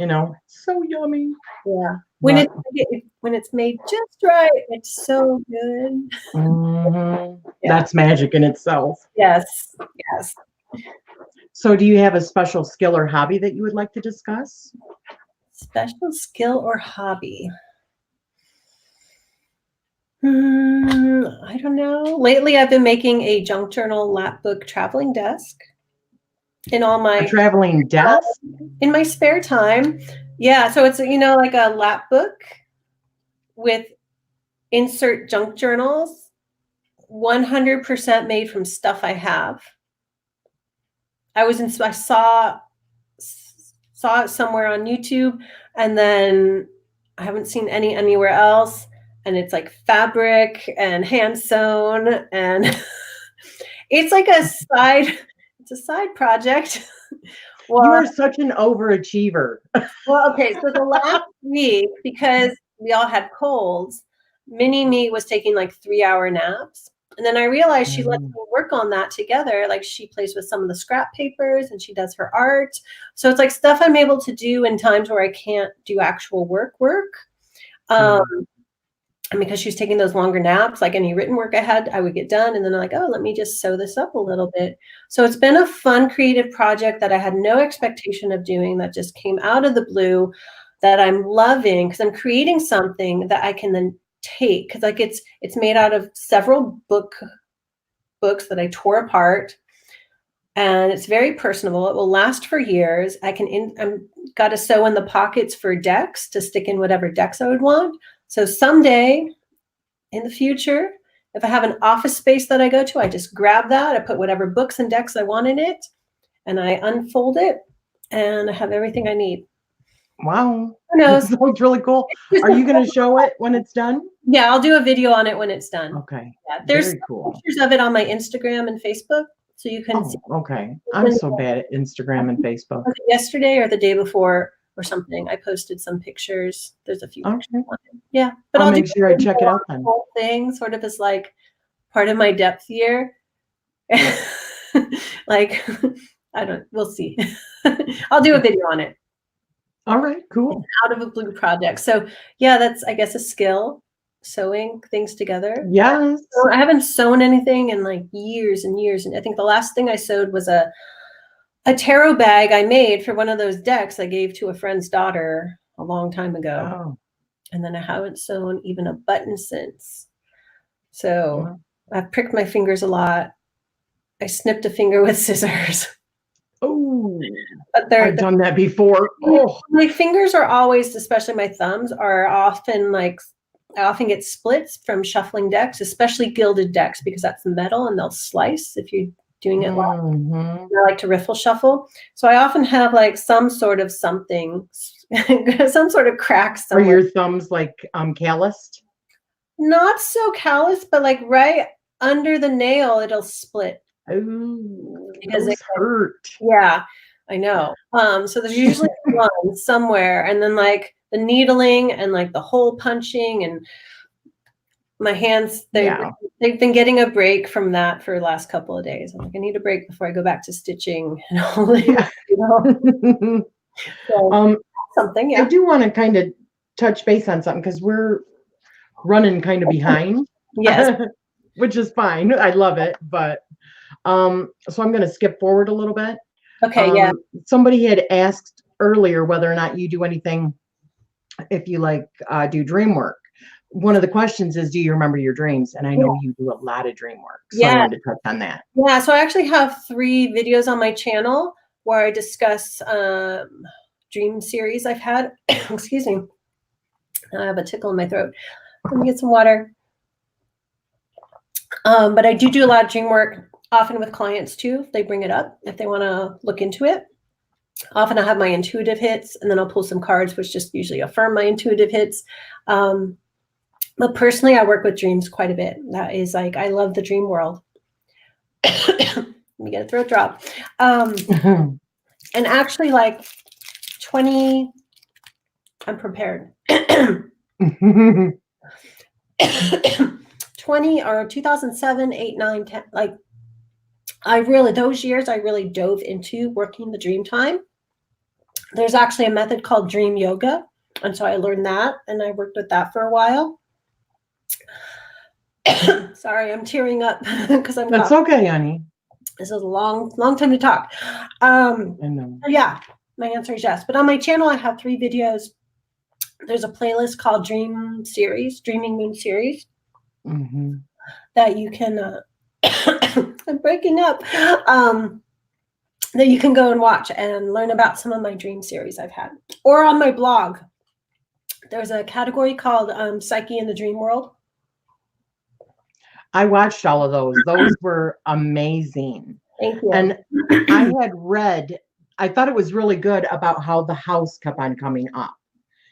So yummy. Yeah. When it's made just right, it's so good. That's magic in itself. Yes. So do you have a special skill or hobby that you would like to discuss? Special skill or hobby? I don't know. Lately, I've been making a junk journal lap book traveling desk in all my a traveling desk in my spare time. Yeah, so it's like a lap book with insert junk journals, 100% made from stuff I have. I saw it somewhere on YouTube, and then I haven't seen anywhere else. And it's like fabric and hand sewn, and it's like a side project. Well, you are such an overachiever. Well, okay, so the last week, because we all had colds, Mini Me was taking like 3-hour naps. And then I realized she lets me work on that together. Like she plays with some of the scrap papers and she does her art. So it's like stuff I'm able to do in times where I can't do actual work. And because she was taking those longer naps, like any written work I had, I would get done. And then I'm like, oh, let me just sew this up a little bit. So it's been a fun, creative project that I had no expectation of doing, that just came out of the blue, that I'm loving, because I'm creating something that I can then take, because like it's made out of several books that I tore apart, and it's very personable. It will last for years. I'm got to sew in the pockets for decks to stick in whatever decks I would want. So someday in the future, if I have an office space that I go to, I just grab that, I put whatever books and decks I want in it, and I unfold it, and I have everything I need. Wow. Who knows? That looks really cool. Are you going to show it when it's done? Yeah, I'll do a video on it when it's done. Okay. Yeah, there's very cool pictures of it on my Instagram and Facebook, so you can see. Okay. I'm so bad at Instagram and Facebook. Yesterday or the day before or something, I posted some pictures. There's a few pictures on it. Yeah, but I'll make sure I check it out then. The whole thing sort of is like part of my depth year. Like, we'll see. I'll do a video on it. All right, cool. It's out of a blue project. So yeah, that's, I guess, a skill, sewing things together. Yes. So I haven't sewn anything in like years and years. And I think the last thing I sewed was a tarot bag I made for one of those decks I gave to a friend's daughter a long time ago. Oh. And then I haven't sewn even a button since. So I've pricked my fingers a lot. I snipped a finger with scissors. Oh, but I've done that before. Oh. My fingers are always, especially my thumbs, are often like, I often get splits from shuffling decks, especially gilded decks, because that's metal and they'll slice if you're doing it live. I like to riffle shuffle. So I often have like some sort of something, some sort of crack somewhere. Are your thumbs like calloused? Not so calloused, but like right under the nail, it'll split. Oh, because it hurt. Yeah, I know. So there's usually one somewhere, and then like the needling and like the hole punching, and my hands, they've been getting a break from that for the last couple of days. I'm like, I need a break before I go back to stitching and all that, you know? So, something, yeah. I do want to kind of touch base on something because we're running kind of behind. Yes. Which is fine. I love it. But so I'm going to skip forward a little bit. Okay, yeah. Somebody had asked earlier whether or not you do anything, if you like do dream work. One of the questions is, do you remember your dreams? And I know you do a lot of dream work. So I wanted to touch on that. Yeah, so I actually have 3 videos on my channel where I discuss dream series I've had. Excuse me. I have a tickle in my throat. Let me get some water. But I do a lot of dream work, often with clients too, if they bring it up, if they want to look into it. Often I have my intuitive hits, and then I'll pull some cards, which just usually affirm my intuitive hits. But personally, I work with dreams quite a bit. That is like, I love the dream world. Let me get a throat drop. And actually like 20, I'm prepared. 20 or 2007, 8, 9, 10, like those years I really dove into working the dream time. There's actually a method called dream yoga. And so I learned that, and I worked with that for a while. Sorry, I'm tearing up because I'm That's okay, honey. This is a long time to talk. I know. Yeah, my answer is yes. But on my channel, I have 3 videos. There's a playlist called Dreaming Moon Series, that you can, I'm breaking up, that you can go and watch and learn about some of my dream series I've had. Or on my blog, there's a category called Psyche in the Dream World. I watched all of those. Those were amazing. Thank you. And I had read, I thought it was really good about how the house kept on coming up,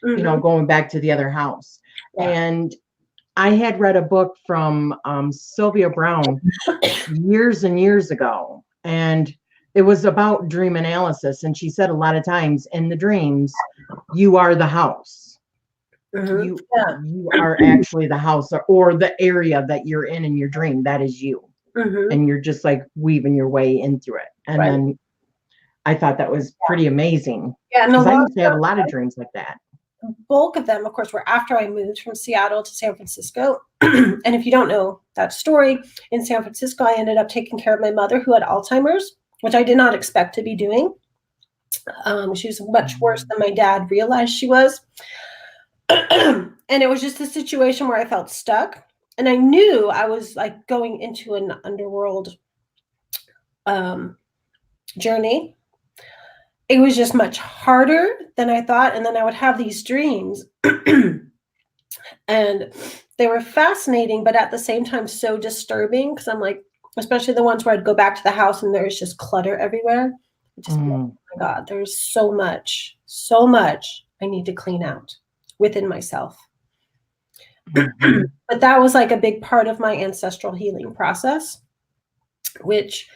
you know, going back to the other house. Yeah. And I had read a book from Sylvia Brown years and years ago, and it was about dream analysis. And she said a lot of times in the dreams, you are the house. You are actually the house, or the area that you're in your dream. That is you. And you're just like weaving your way into it. And then I thought that was pretty amazing. Yeah, because I used to have a lot of dreams like that. The bulk of them, of course, were after I moved from Seattle to San Francisco. And if you don't know that story, in San Francisco, I ended up taking care of my mother who had Alzheimer's, which I did not expect to be doing. She was much worse than my dad realized she was. And it was just a situation where I felt stuck, and I knew I was like going into an underworld journey. It was just much harder than I thought. And then I would have these dreams and they were fascinating, but at the same time so disturbing, because I'm like, especially the ones where I'd go back to the house and there's just clutter everywhere. Just, oh my God, there's so much I need to clean out within myself. But that was like a big part of my ancestral healing process, which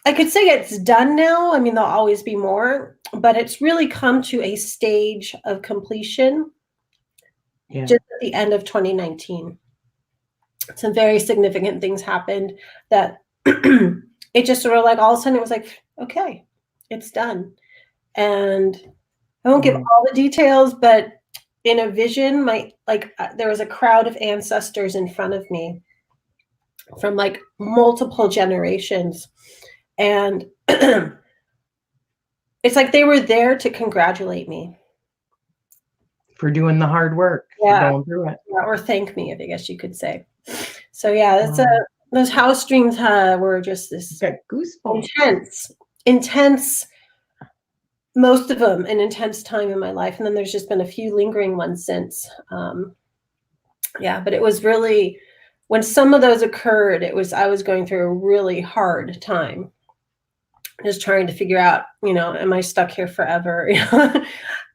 I could say it's done now. I mean, there'll always be more, but it's really come to a stage of completion just at the end of 2019. Some very significant things happened that it just sort of like all of a sudden it was like, okay, it's done. And I won't give all the details, but in a vision, there was a crowd of ancestors in front of me from like multiple generations. And it's like they were there to congratulate me. For doing the hard work, for going through it. Yeah, or thank me, I guess you could say. So yeah, that's those house dreams were just this intense, most of them an intense time in my life. And then there's just been a few lingering ones since. But it was really, when some of those occurred, I was going through a really hard time. Just trying to figure out, am I stuck here forever? And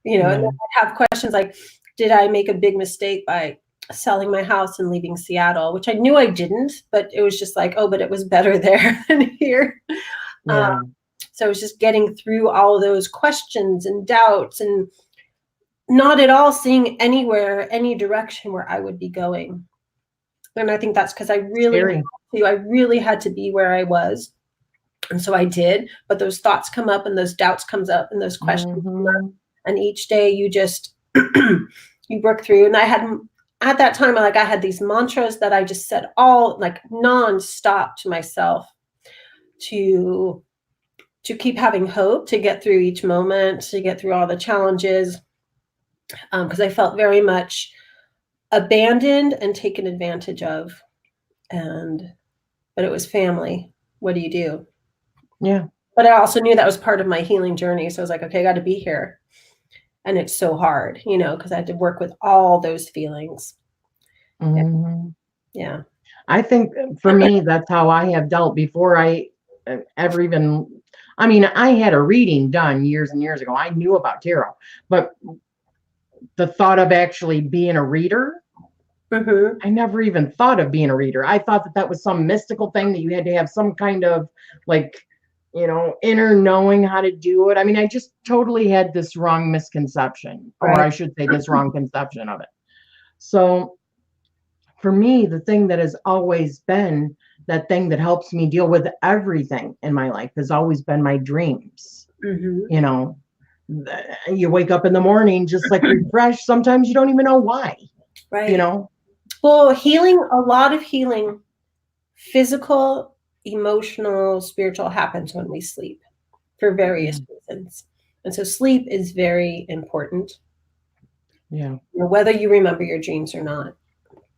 then I have questions like, did I make a big mistake by selling my house and leaving Seattle, which I knew I didn't, but it was just like, oh, but it was better there than here. So it was just getting through all of those questions and doubts and not at all seeing anywhere, any direction where I would be going. And I think that's because I really had to be where I was. And so I did, but those thoughts come up and those doubts comes up and those questions come up. And each day you just, you work through. And I had, at that time, like I had these mantras that I just said all like nonstop to myself to keep having hope, to get through each moment, to get through all the challenges. Because I felt very much abandoned and taken advantage of. But it was family. What do you do? Yeah. But I also knew that was part of my healing journey. So I was like, okay, I got to be here. And it's so hard, you know, because I had to work with all those feelings. Mm-hmm. Yeah. I think for me, that's how I have dealt before I ever even, I mean, I had a reading done years and years ago. I knew about tarot, but the thought of actually being a reader, I never even thought of being a reader. I thought that was some mystical thing that you had to have some kind of like, you know, inner knowing how to do it. I mean, I just totally had this wrong misconception, or I should say this wrong conception of it. So for me, the thing that has always been that thing that helps me deal with everything in my life has always been my dreams. You know, you wake up in the morning just like refreshed. Sometimes you don't even know why. Right. You know? Well, healing, a lot of healing, physical, emotional, spiritual, happens when we sleep for various reasons. And so sleep is very important. Yeah. You know, whether you remember your dreams or not.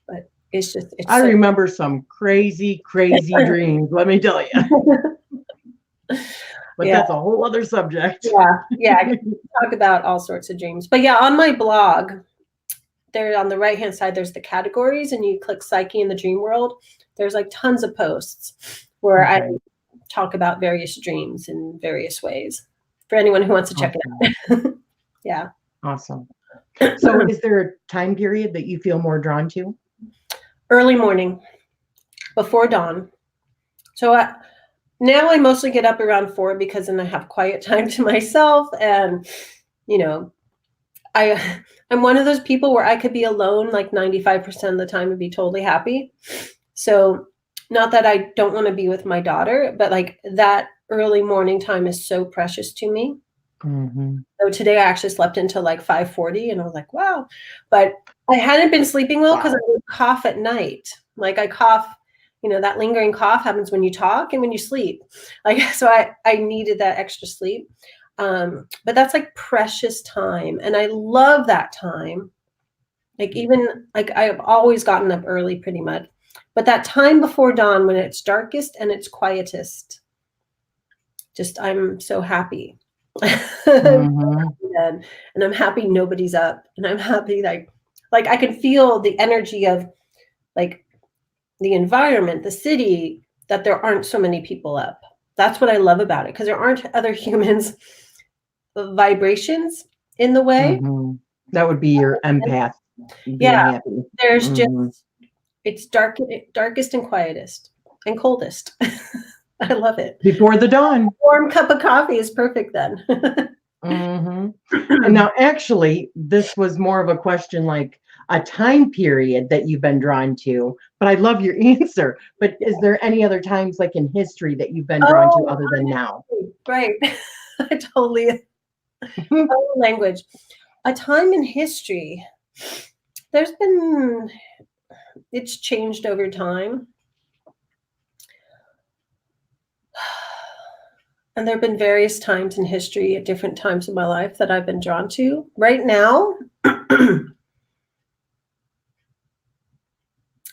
But it's just, I remember some crazy dreams, let me tell you. But that's a whole other subject. Yeah. I can talk about all sorts of dreams. But yeah, on my blog, there on the right-hand side, there's the categories, and you click Psyche in the Dream World. There's like tons of posts where I talk about various dreams in various ways for anyone who wants to check it out. Yeah. Awesome. So is there a time period that you feel more drawn to? Early morning, before dawn. So now I mostly get up around 4 because then I have quiet time to myself. And, you know, I'm one of those people where I could be alone like 95% of the time and be totally happy. So not that I don't want to be with my daughter, but like that early morning time is so precious to me. So today I actually slept until like 5:40 and I was like, wow. But I hadn't been sleeping well because I would cough at night. Like I cough, you know, that lingering cough happens when you talk and when you sleep. Like, so I needed that extra sleep. But that's like precious time. And I love that time. Like even like I've always gotten up early pretty much, but that time before dawn when it's darkest and it's quietest, just, I'm so happy. And I'm happy nobody's up, and I'm happy like I can feel the energy of like the environment, the city, that there aren't so many people up. That's what I love about it, because there aren't other humans vibrations in the way. That would be your empath. Yeah. Happy. There's just, it's darkest and quietest and coldest. I love it. Before the dawn. A warm cup of coffee is perfect then. And now actually, this was more of a question like a time period that you've been drawn to, but I love your answer. But is there any other times like in history that you've been drawn to other than now? Right. I totally language. A time in history. It's changed over time. And there have been various times in history at different times of my life that I've been drawn to. Right now,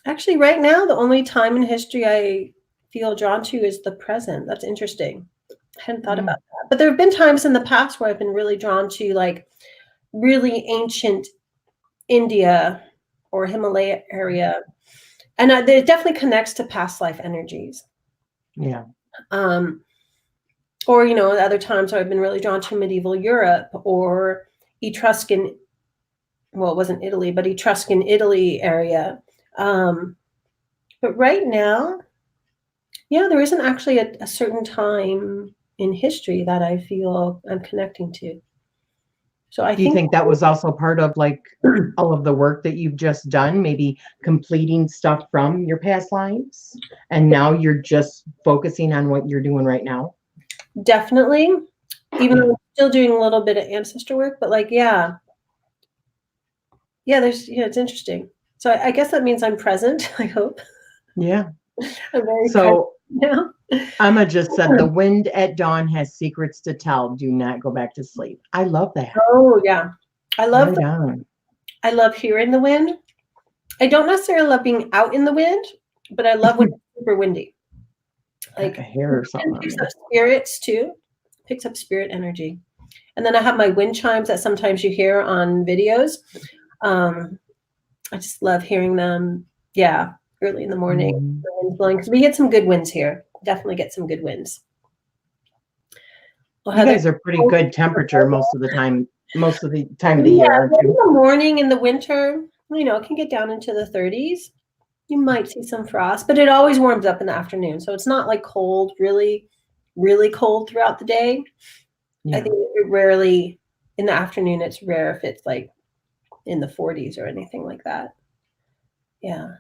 actually, right now, the only time in history I feel drawn to is the present. That's interesting. I hadn't thought about that. But there have been times in the past where I've been really drawn to like really ancient India or Himalaya area. And it definitely connects to past life energies. Yeah. Or, you know, other times I've been really drawn to medieval Europe or Etruscan, well, it wasn't Italy, but Etruscan Italy area. But right now, yeah, there isn't actually a certain time in history that I feel I'm connecting to. So I Do you think think that was also part of like all of the work that you've just done, maybe completing stuff from your past lives? And now you're just focusing on what you're doing right now? definitely, even though I'm still doing a little bit of ancestor work, but like, yeah, it's interesting. So I guess that means I'm present, I hope. Yeah. I'm very present So now. Emma just said, the wind at dawn has secrets to tell. Do not go back to sleep. I love that. Oh yeah. I love Right on. I love hearing the wind. I don't necessarily love being out in the wind, but I love when it's super windy. Got Like a hair or something it on picks me. up spirits too. Picks up spirit energy. And then I have my wind chimes that sometimes you hear on videos. I just love hearing them. Yeah, early in the morning, Mhm. the wind's blowing because we get some good winds here. Definitely get some good winds. Well, You Heather, guys are pretty good temperature most of the time of the yeah, year, aren't in you? the morning in the winter, it can get down into the 30s. You might see some frost, but it always warms up in the afternoon. So it's not like cold, really, really cold throughout the day. I Yeah. think it rarely in the afternoon, it's rare if it's like in the 40s or anything like that. Yeah.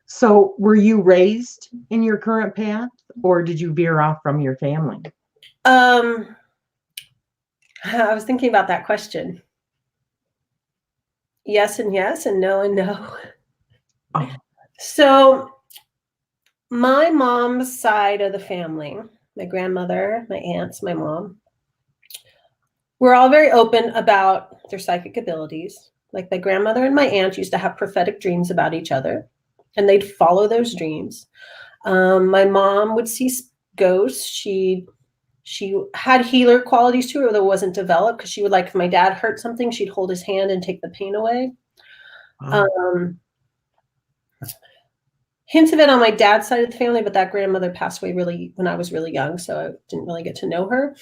So were you raised in your current path or did you veer off from your family? I was thinking about that question. Yes and yes and no and no. Oh, So my mom's side of the family, my grandmother, my aunts, my mom, we're all very open about their psychic abilities. Like my grandmother and my aunt used to have prophetic dreams about each other, and they'd follow those dreams. My mom would see ghosts. She had healer qualities to her that wasn't developed because she would like if my dad hurt something, she'd hold his hand and take the pain away. wow. Um, Hints of it on my dad's side of the family, but that grandmother passed away really when I was really young, so I didn't really get to know her.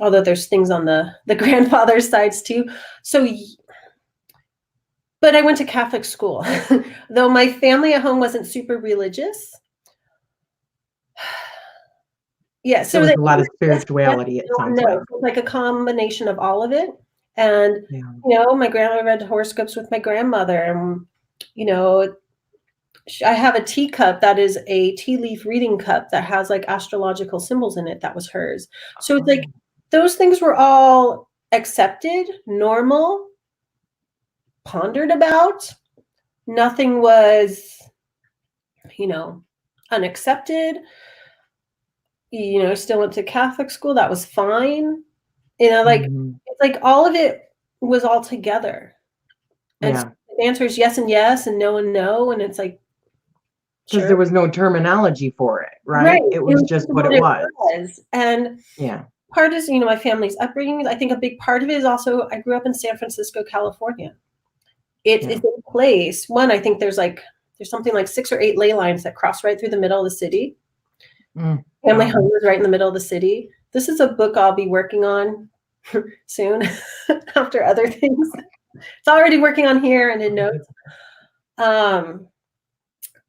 Although there's things on the grandfather's sides too. So, but I went to Catholic school, though my family at home wasn't super religious. Yeah, There so was that a lot of spirituality, it sounds like. like a combination of all of it. And Yeah. my grandma read horoscopes with my grandmother, and I have a teacup that is a tea leaf reading cup that has like astrological symbols in it. That was hers. So it's like those things were all accepted, normal, pondered about. Nothing was, unaccepted. Still went to Catholic school. That was fine. Mhm. It's like all of it was all together. And so Yeah. the answer is yes and yes and no and no. And it's like, Because sure. there was no terminology for it, Right. right? It was just what it was. And Yeah. part is, my family's upbringing. I think a big part of it is also I grew up in San Francisco, California. It is a place. One, I think there's something like 6 or 8 ley lines that cross right through the middle of the city. Family home is right in the middle of the city. This is a book I'll be working on soon after other things. It's already working on here and in notes.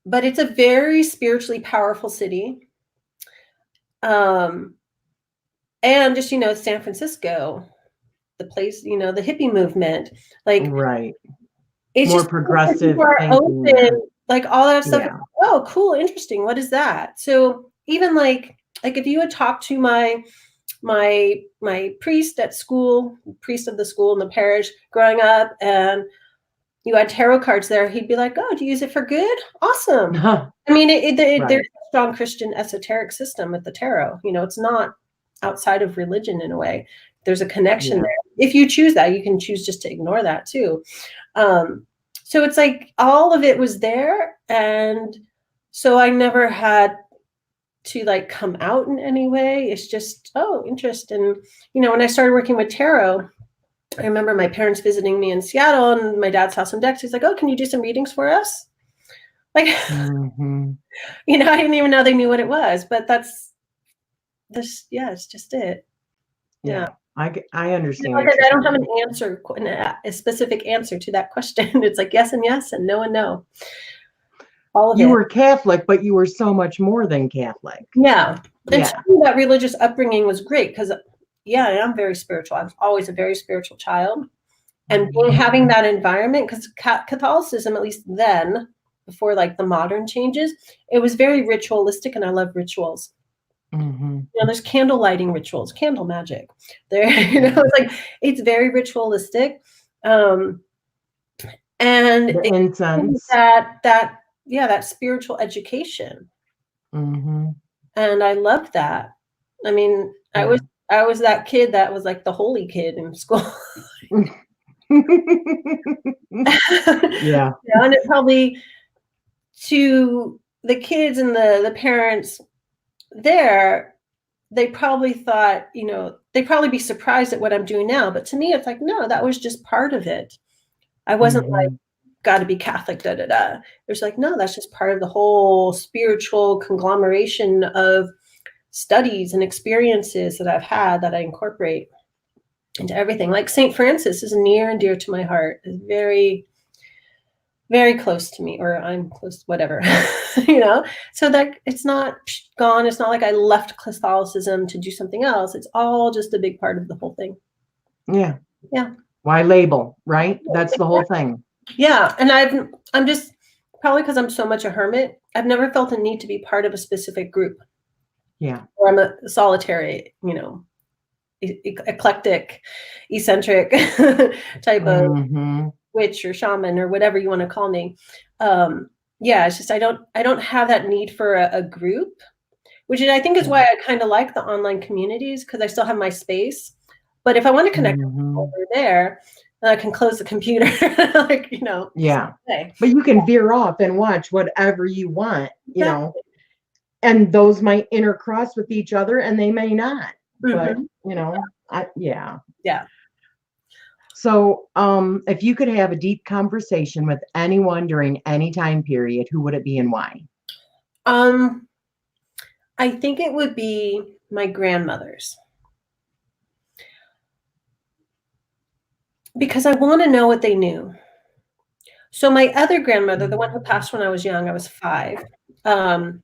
But it's a very spiritually powerful city. And just, San Francisco, the place, the hippie movement, like Right. it's More just progressive people are thinking open, there. like all that stuff. Yeah. Oh, cool, interesting. What is that? So even like if you would talk to my priest at school, priest of the school in the parish growing up, and you had tarot cards there, he'd be like, "Oh, do you use it for good? Awesome." I mean, Right. there's a strong Christian esoteric system with the tarot. It's not outside of religion in a way. There's a connection there. If you choose that, you can choose just to ignore that too. So it's like all of it was there, and so I never had to like come out in any way. It's just interest. And when I started working with tarot, I remember my parents visiting me in Seattle and my dad's house in Dex. He's like, "Oh, can you do some readings for us?" Like, Mm-hmm. I didn't even know they knew what it was, but that's this. Yeah, it's just it. Yeah. I understand. Like I don't have an answer, a specific answer to that question. It's like yes and yes and no and no. All of You it. were Catholic, but you were so much more than Catholic. Yeah. And Yeah. that religious upbringing was great because yeah, I'm very spiritual. I was always a very spiritual child. And having that environment, because Catholicism, at least then, before like the modern changes, it was very ritualistic, and I love rituals. Mhm. You know, there's candle lighting rituals, candle magic. There, you know, it's very ritualistic, and The it, incense. that spiritual education, Mhm. and I love that. I mean, Yeah. I was that kid that was like the holy kid in school. Yeah. You know, and it probably, to the kids and the parents there, they probably thought, you know, they'd probably be surprised at what I'm doing now. But to me, it's like, no, that was just part of it. I wasn't like, Mhm. got to be Catholic, da da da. It was like, no, that's just part of the whole spiritual conglomeration of studies and experiences that I've had that I incorporate into everything. Like St. Francis is near and dear to my heart. Is very, very close to me, or I'm close, whatever, you know? So that it's not gone. It's not like I left Catholicism to do something else. It's all just a big part of the whole thing. Yeah. Yeah. Why label, right? That's the whole thing. Yeah. And I'm just, probably because I'm so much a hermit, I've never felt a need to be part of a specific group. Yeah. Or I'm a solitary, you know, eclectic, eccentric type of Mhm. witch or shaman or whatever you want to call me. Yeah, it's just I don't have that need for a group, which I think is why I kind of like the online communities, because I still have my space. But if I want to connect with people Mhm. over there, then I can close the computer, like, you know. Yeah. Okay. But you can veer off and watch whatever you want, you know, Exactly. and those might intercross with each other and they may not. But, Mhm. you know, yeah. Yeah. So, if you could have a deep conversation with anyone during any time period, who would it be and why? Um, I think it would be my grandmothers, because I want to know what they knew. So my other grandmother, the one who passed when I was young, I was 5. Um,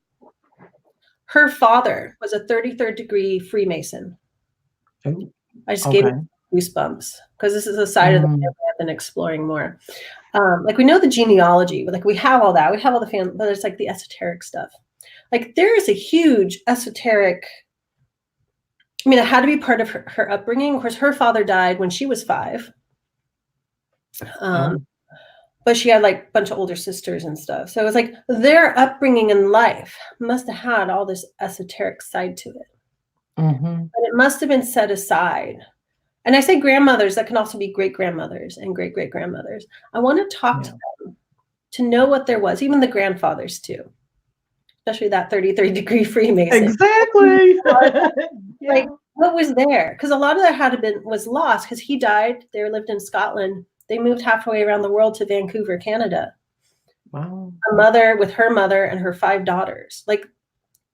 her father was a 33rd degree Freemason. Oh, I just gave me okay. goosebumps, because this is a side of the Mm, family I've been exploring more. Like we know the genealogy, like we have all that, we have all the family, but it's like the esoteric stuff. Like there is a huge esoteric. I mean, it had to be part of her upbringing. Of course, her father died when she was 5. Um, oh, but she had like a bunch of older sisters and stuff. So it was like their upbringing in life must have had all this esoteric side to it. mhm. But it must have been set aside. And I say grandmothers, that can also be great grandmothers and great great grandmothers. I want to talk to Yeah. them to know what there was, even the grandfathers too, especially that 33rd degree Freemason. Exactly. Like Yeah. what was there? Because a lot of that had been was lost, because he died. They lived in Scotland. They moved halfway around the world to Vancouver, Canada. Wow. A mother with her mother and her 5 daughters. Like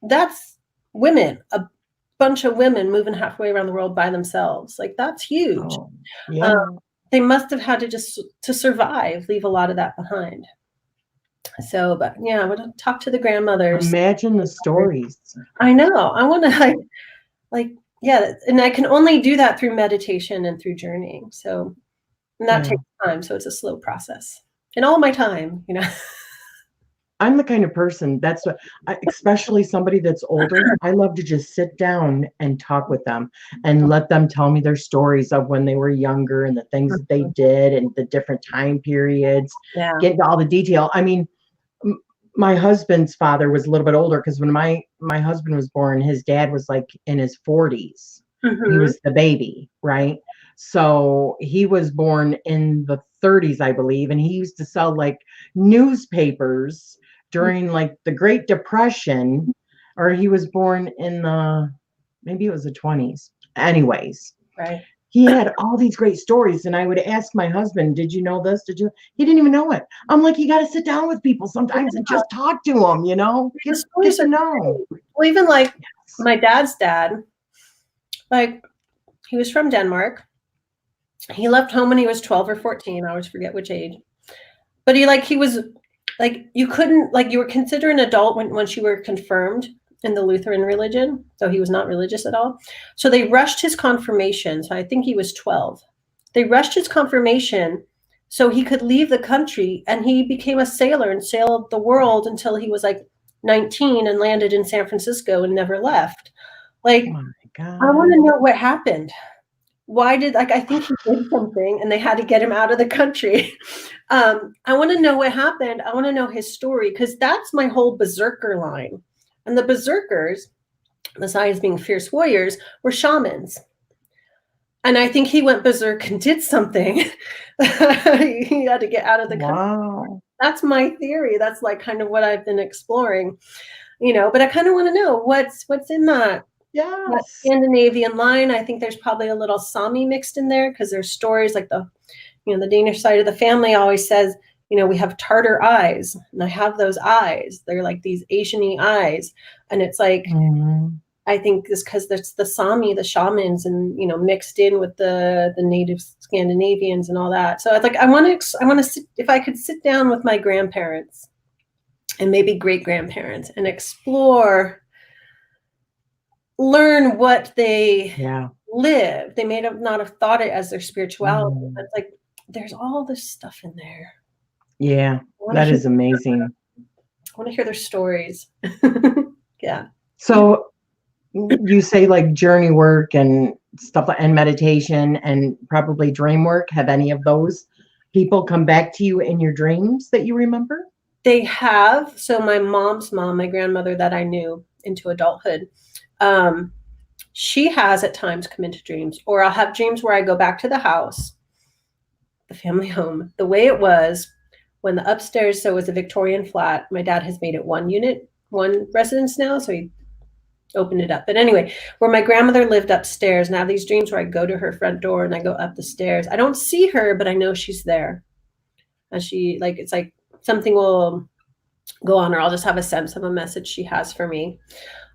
that's women, a bunch of women moving halfway around the world by themselves. Like that's huge. Oh, Um, yeah. they must have had to just to survive, leave a lot of that behind. So, but yeah, I want to talk to the grandmothers. Imagine the stories. I know. I want to like, yeah, and I can only do that through meditation and through journeying. So, and that Yeah. takes time. So it's a slow process. And all my time, you know. I'm the kind of person that's what, especially somebody that's older. I love to just sit down and talk with them and let them tell me their stories of when they were younger and the things that they did and the different time periods, Yeah. get into all the detail. I mean, my husband's father was a little bit older because when my husband was born, his dad was like in his 40s. He Mm-hmm. was the baby, right? So he was born in the 30s, I believe, and he used to sell like newspapers during like the Great Depression, or he was born in the, maybe it was the 20s. Anyways, Right. he had all these great stories, and I would ask my husband, "Did you know this? Did you?" He didn't even know it. I'm like, you got to sit down with people sometimes and just talk to them, you know, The get stories to are know. great. Well, even like my dad's dad, like he was from Denmark. He left home when he was 12 or 14. I always forget which age. But he was like you couldn't, like you were considered an adult once you were confirmed in the Lutheran religion. So he was not religious at all. So they rushed his confirmation. So I think he was 12. They rushed his confirmation so he could leave the country, and he became a sailor and sailed the world until he was like 19 and landed in San Francisco and never left. Like, Oh my God. I want to know what happened. Why did, like, I think he did something and they had to get him out of the country. I want to know what happened. I want to know his story, because that's my whole berserker line. And the berserkers, besides being fierce warriors, were shamans. And I think he went berserk and did something. He had to get out of the country. Wow. That's my theory. That's like kind of what I've been exploring, but I kind of want to know what's in that. Yes. That Scandinavian line. I think there's probably a little Sami mixed in there, because there's stories like the Danish side of the family always says, we have Tartar eyes, and I have those eyes. They're like these Asian-y eyes. And it's like, I think it's because there's the Sami, the shamans, and, mixed in with the native Scandinavians and all that. So it's like, I want to sit, if I could sit down with my grandparents and maybe great grandparents and explore, learn what they live. They may not have thought it as their spirituality. But it's like, there's all this stuff in there. Yeah, that is amazing. I want to hear their stories. Yeah. So you say like journey work and stuff, and meditation and probably dream work. Have any of those people come back to you in your dreams that you remember? They have. So my mom's mom, my grandmother that I knew into adulthood, she has at times come into dreams, or I'll have dreams where I go back to the house, the family home, the way it was when the upstairs, so it was a Victorian flat. My dad has made it one unit, one residence now, so he opened it up. But anyway, where my grandmother lived upstairs, now these dreams where I go to her front door and I go up the stairs. I don't see her, but I know she's there. And she, like, it's like something will go on, or I'll just have a sense of a message she has for me.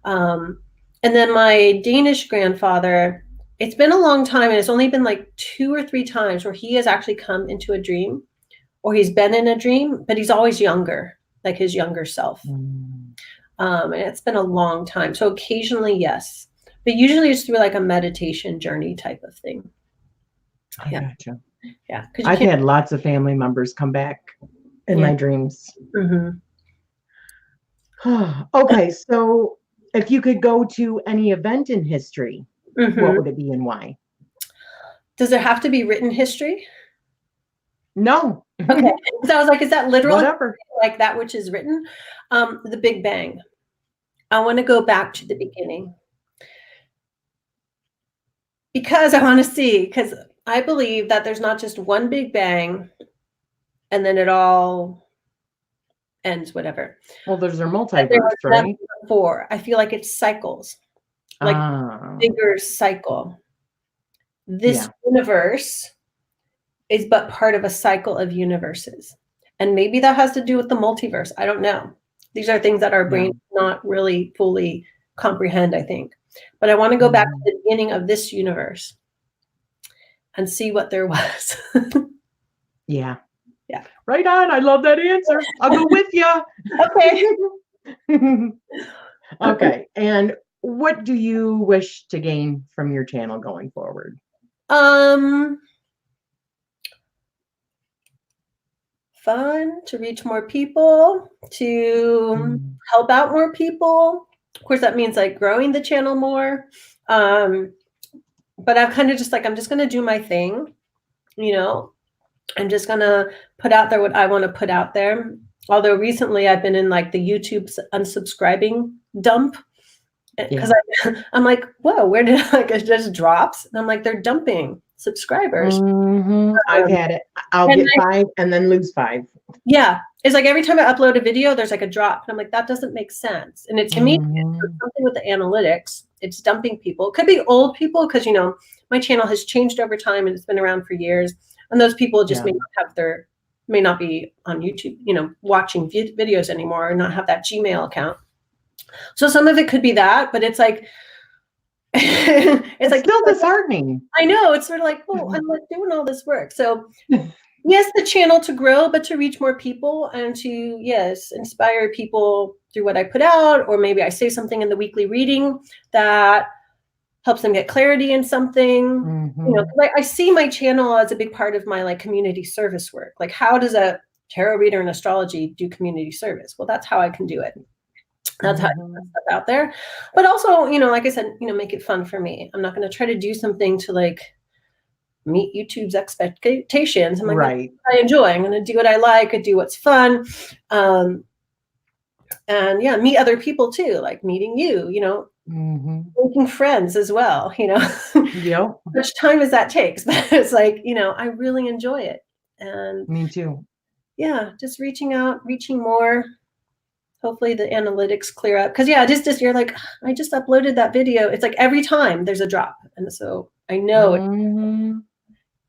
And then my Danish grandfather, it's been a long time, and it's only been like 2 or 3 times where he has actually come into a dream, or he's been in a dream, but he's always younger, like his younger self. And it's been a long time. So occasionally, yes, but usually it's through like a meditation journey type of thing. I gotcha. Yeah. I've had lots of family members come back in my dreams. Okay. So if you could go to any event in history, what would it be and why? Does there have to be written history? No. Okay. So I was like, is that literal? Whatever. Like that which is written? The Big Bang. I want to go back to the beginning. Because I want to see, because I believe that there's not just one Big Bang and then it all ends, whatever. Well, there's a multiverse, right? Before. I feel like it's cycles, like a bigger cycle. This universe is but part of a cycle of universes. And maybe that has to do with the multiverse. I don't know. These are things that our brain not really fully comprehend, I think. But I want to go back to the beginning of this universe and see what there was. Yeah. Right on. I love that answer. I'll go with you. Okay. Okay. And what do you wish to gain from your channel going forward? Fun, to reach more people, to help out more people. Of course, that means like growing the channel more. But I've kind of just like, I'm just going to do my thing, I'm just going to put out there what I want to put out there. Although recently I've been in like the YouTube unsubscribing dump, because I'm like, whoa, where did it just drops? And I'm like, they're dumping subscribers. I've had it. I'll get 5 and then lose 5. Yeah. It's like every time I upload a video, there's like a drop. And I'm like, that doesn't make sense. And to me, it's something with the analytics. It's dumping people. It could be old people because, my channel has changed over time and it's been around for years. And those people just may not be on YouTube, watching videos anymore, or not have that Gmail account. So some of it could be that, but it's like, it's like still disheartening. I know, it's sort of like, well, I'm like doing all this work. So yes, the channel to grow, but to reach more people and to, yes, inspire people through what I put out, or maybe I say something in the weekly reading that helps them get clarity in something. You know, 'cause I see my channel as a big part of my like community service work. Like, how does a tarot reader in astrology do community service? Well, that's how I can do it. That's how I put stuff out there. But also, you know, like I said, you know, make it fun for me. I'm not going to try to do something to like meet YouTube's expectations. I'm like, Right. I enjoy. I'm going to do what I like. I do what's fun. And yeah, meet other people too, like meeting you know, making friends as well, you know. Yep. Much time as that takes, but it's like, you know, I really enjoy it. And Me too. yeah, just reaching out, reaching more. Hopefully the analytics clear up. Cause yeah, just you're like, I just uploaded that video. It's like every time there's a drop. And so I know it's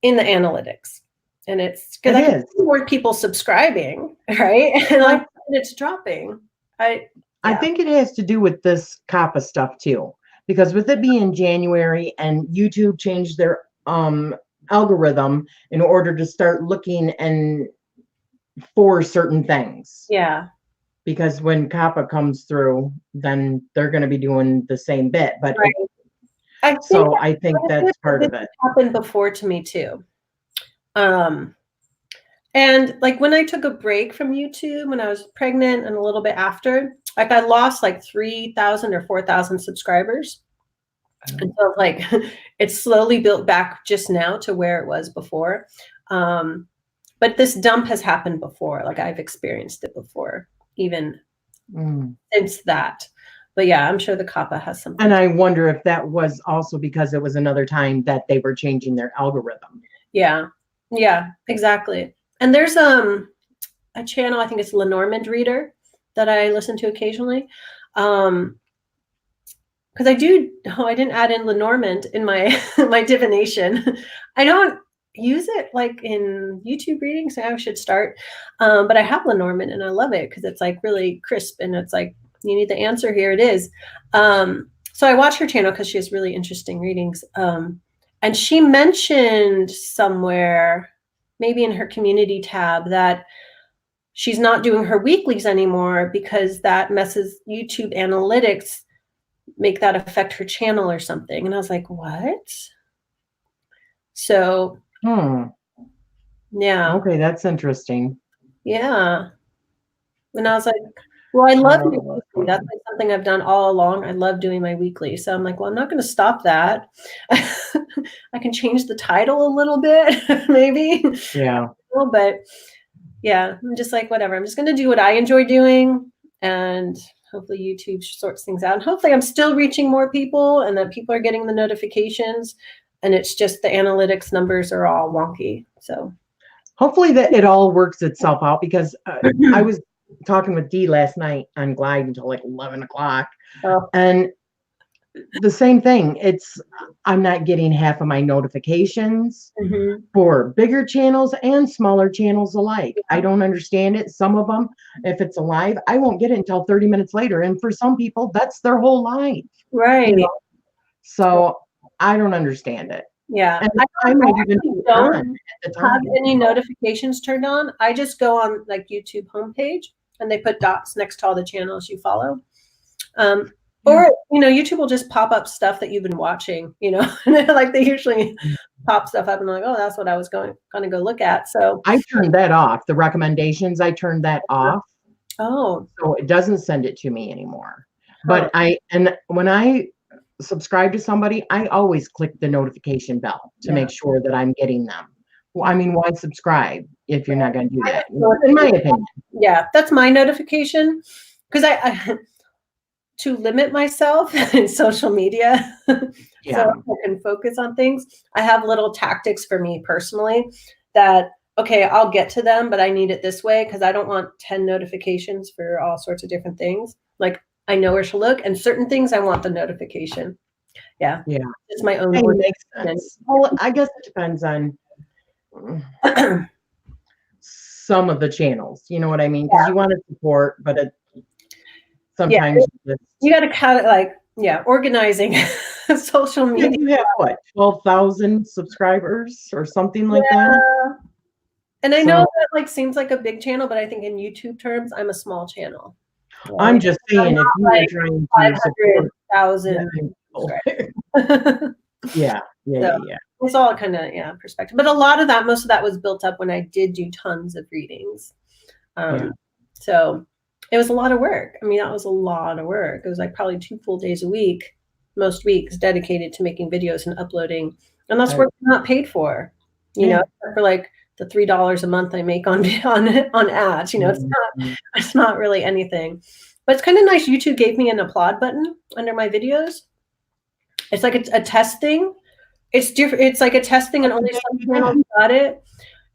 in the analytics. And it's because I can see more people subscribing, right? And like it's dropping. I think it has to do with this COPPA stuff too, because with it being January and YouTube changed their algorithm in order to start looking and for certain things. Yeah. Because when COPPA comes through, then they're going to be doing the same bit. But right. I think that's part of it. Happened before to me too. And like when I took a break from YouTube when I was pregnant and a little bit after, like I lost like 3,000 or 4,000 subscribers. And so like it's slowly built back just now to where it was before. But this dump has happened before. Like I've experienced it before, even since that. But yeah, I'm sure the COPPA has something. And I wonder if that was also because it was another time that they were changing their algorithm. Yeah. Yeah, exactly. And there's a channel, I think it's Lenormand Reader, that I listen to occasionally. Because I didn't add in Lenormand in my my divination. I don't use it like in YouTube readings, so I should start. But I have Lenormand and I love it because it's like really crisp and it's like, you need the answer, here it is. So I watch her channel because she has really interesting readings. And she mentioned somewhere, maybe in her community tab, that she's not doing her weeklies anymore because that messes YouTube analytics, make that affect her channel or something. And I was like, what? So, yeah. Okay, that's interesting. Yeah. And I was like, well, I love doing weekly. That's like something I've done all along. I love doing my weekly. So I'm like, well, I'm not going to stop that. I can change the title a little bit, maybe. Yeah. But yeah, I'm just like, whatever. I'm just going to do what I enjoy doing. And hopefully YouTube sorts things out. And hopefully I'm still reaching more people and that people are getting the notifications. And it's just the analytics numbers are all wonky. So hopefully that it all works itself out, because I was talking with Dee last night on Glide until like 11 o'clock. And the same thing. I'm not getting half of my notifications for bigger channels and smaller channels alike. I don't understand it. Some of them, if it's a live, I won't get it until 30 minutes later. And for some people, that's their whole life. Right. You know? So I don't understand it. Yeah. And I might even don't have any notifications turned on. I just go on like YouTube homepage and they put dots next to all the channels you follow. Or, you know, YouTube will just pop up stuff that you've been watching, you know, like they usually pop stuff up and I'm like, oh, that's what I was going to go look at. So I turned that off. The recommendations, I turned that off. Oh. So it doesn't send it to me anymore. But when I subscribe to somebody, I always click the notification bell to make sure that I'm getting them. Well, I mean, why subscribe if you're not going to do that? In my opinion. Yeah, that's my notification. Because I to limit myself in social media so I can focus on things. I have little tactics for me personally that, okay, I'll get to them, but I need it this way because I don't want 10 notifications for all sorts of different things. Like I know where to look, and certain things I want the notification. Yeah. Yeah. It's my own. It makes sense. Well, I guess it depends on some of the channels. You know what I mean? Because you want to support, but sometimes you got to kind of like, organizing social media. You have what, 12,000 subscribers or something like that? And I So know that like seems like a big channel, but I think in YouTube terms, I'm a small channel. I'm Right? just I'm saying, if not you were like trying to support, yeah, 500,000. Right? yeah, yeah, So yeah, it's all kind of, yeah, perspective. But a lot of that, most of that was built up when I did do tons of readings. yeah. So it was a lot of work. I mean, that was a lot of work. It was like probably 2 full days a week, most weeks dedicated to making videos and uploading. And that's work not paid for, you know, except for like the $3 a month I make on ads. You know, it's not really anything. But it's kind of nice. YouTube gave me an applaud button under my videos. It's like a test thing. It's different. It's like a test thing, and only some channels got it.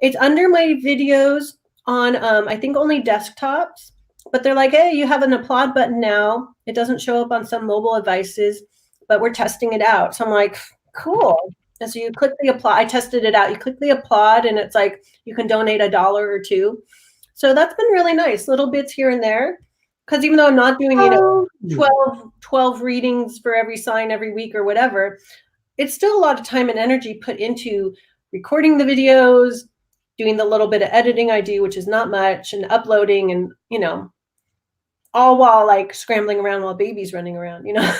It's under my videos on, I think only desktops, but they're like, hey, you have an applaud button now. It doesn't show up on some mobile devices, but we're testing it out. So I'm like, cool. And so you click the applaud. I tested it out. You click the applaud, and it's like you can donate $1 or $2. So that's been really nice. Little bits here and there. Because even though I'm not doing, you know, 12 readings for every sign every week or whatever, it's still a lot of time and energy put into recording the videos, doing the little bit of editing I do, which is not much, and uploading, and, you know, all while like scrambling around while baby's running around, you know?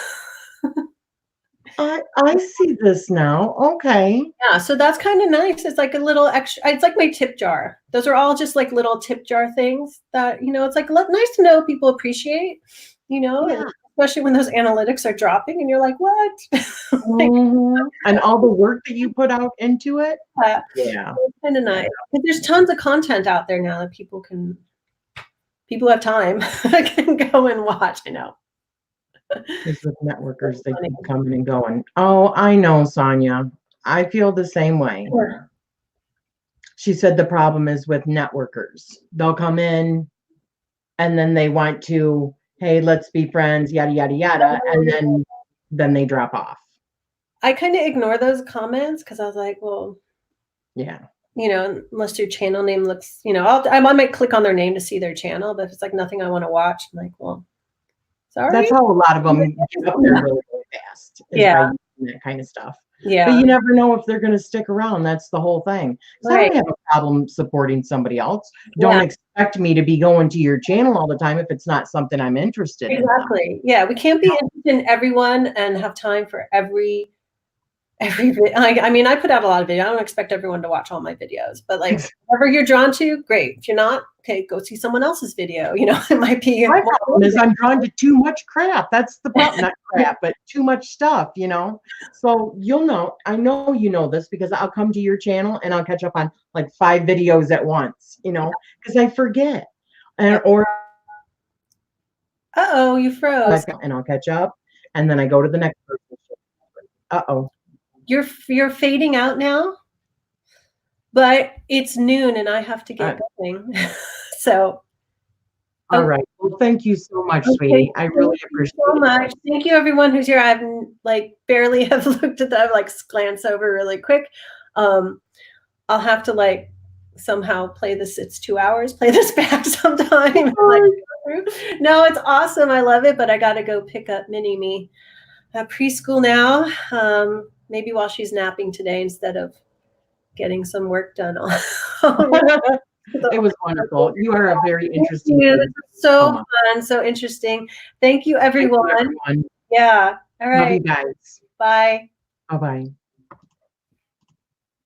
I see this now. Okay. Yeah, so that's kind of nice. It's like a little extra, it's like my tip jar. Those are all just like little tip jar things that, you know, it's like nice to know people appreciate, you know, and especially when those analytics are dropping and you're like, what? And all the work that you put out into it. Yeah. It's kind of nice. There's tons of content out there now that people have time can go and watch, you know. Because with networkers, they keep coming and going. Oh, I know, Sonia. I feel the same way. Sure. She said the problem is with networkers. They'll come in and then they want to, hey, let's be friends, yada, yada, yada. And then they drop off. I kind of ignore those comments because I was like, well, yeah, you know, unless your channel name looks, you know, I might click on their name to see their channel, but if it's like nothing I want to watch, I'm like, well, sorry. That's how a lot of them get up there really, really fast. Is by using that kind of stuff. Yeah. But you never know if they're going to stick around. That's the whole thing. So I don't have a problem supporting somebody else. Don't expect me to be going to your channel all the time if it's not something I'm interested in. Exactly. Yeah. We can't be interested in everyone and have time for every video. I mean, I put out a lot of videos. I don't expect everyone to watch all my videos, but like whatever you're drawn to, great. If you're not, okay, go see someone else's video. You know, it might be. My problem is I'm drawn to too much crap. That's the problem. Not crap, but too much stuff, you know? So you'll know, I know you know this because I'll come to your channel and I'll catch up on like 5 videos at once, you know, because I forget. Or uh-oh, you froze. And I'll catch up and then I go to the next person. Uh-oh. You're fading out now, but it's noon and I have to get going. So. All right. Well, thank you so much, sweetie. I really appreciate it. So much. Thank you, everyone who's here. I've like barely have looked at that, like glance over really quick. I'll have to like somehow play this. It's 2 hours. Play this back sometime. No, it's awesome. I love it. But I got to go pick up Mini Me at preschool now. Maybe while she's napping today instead of getting some work done. It was wonderful. You are a very interesting. This is so fun, so interesting. Thank you, everyone. Thank you, everyone. Yeah. All right. Love you guys. Bye. Bye-bye.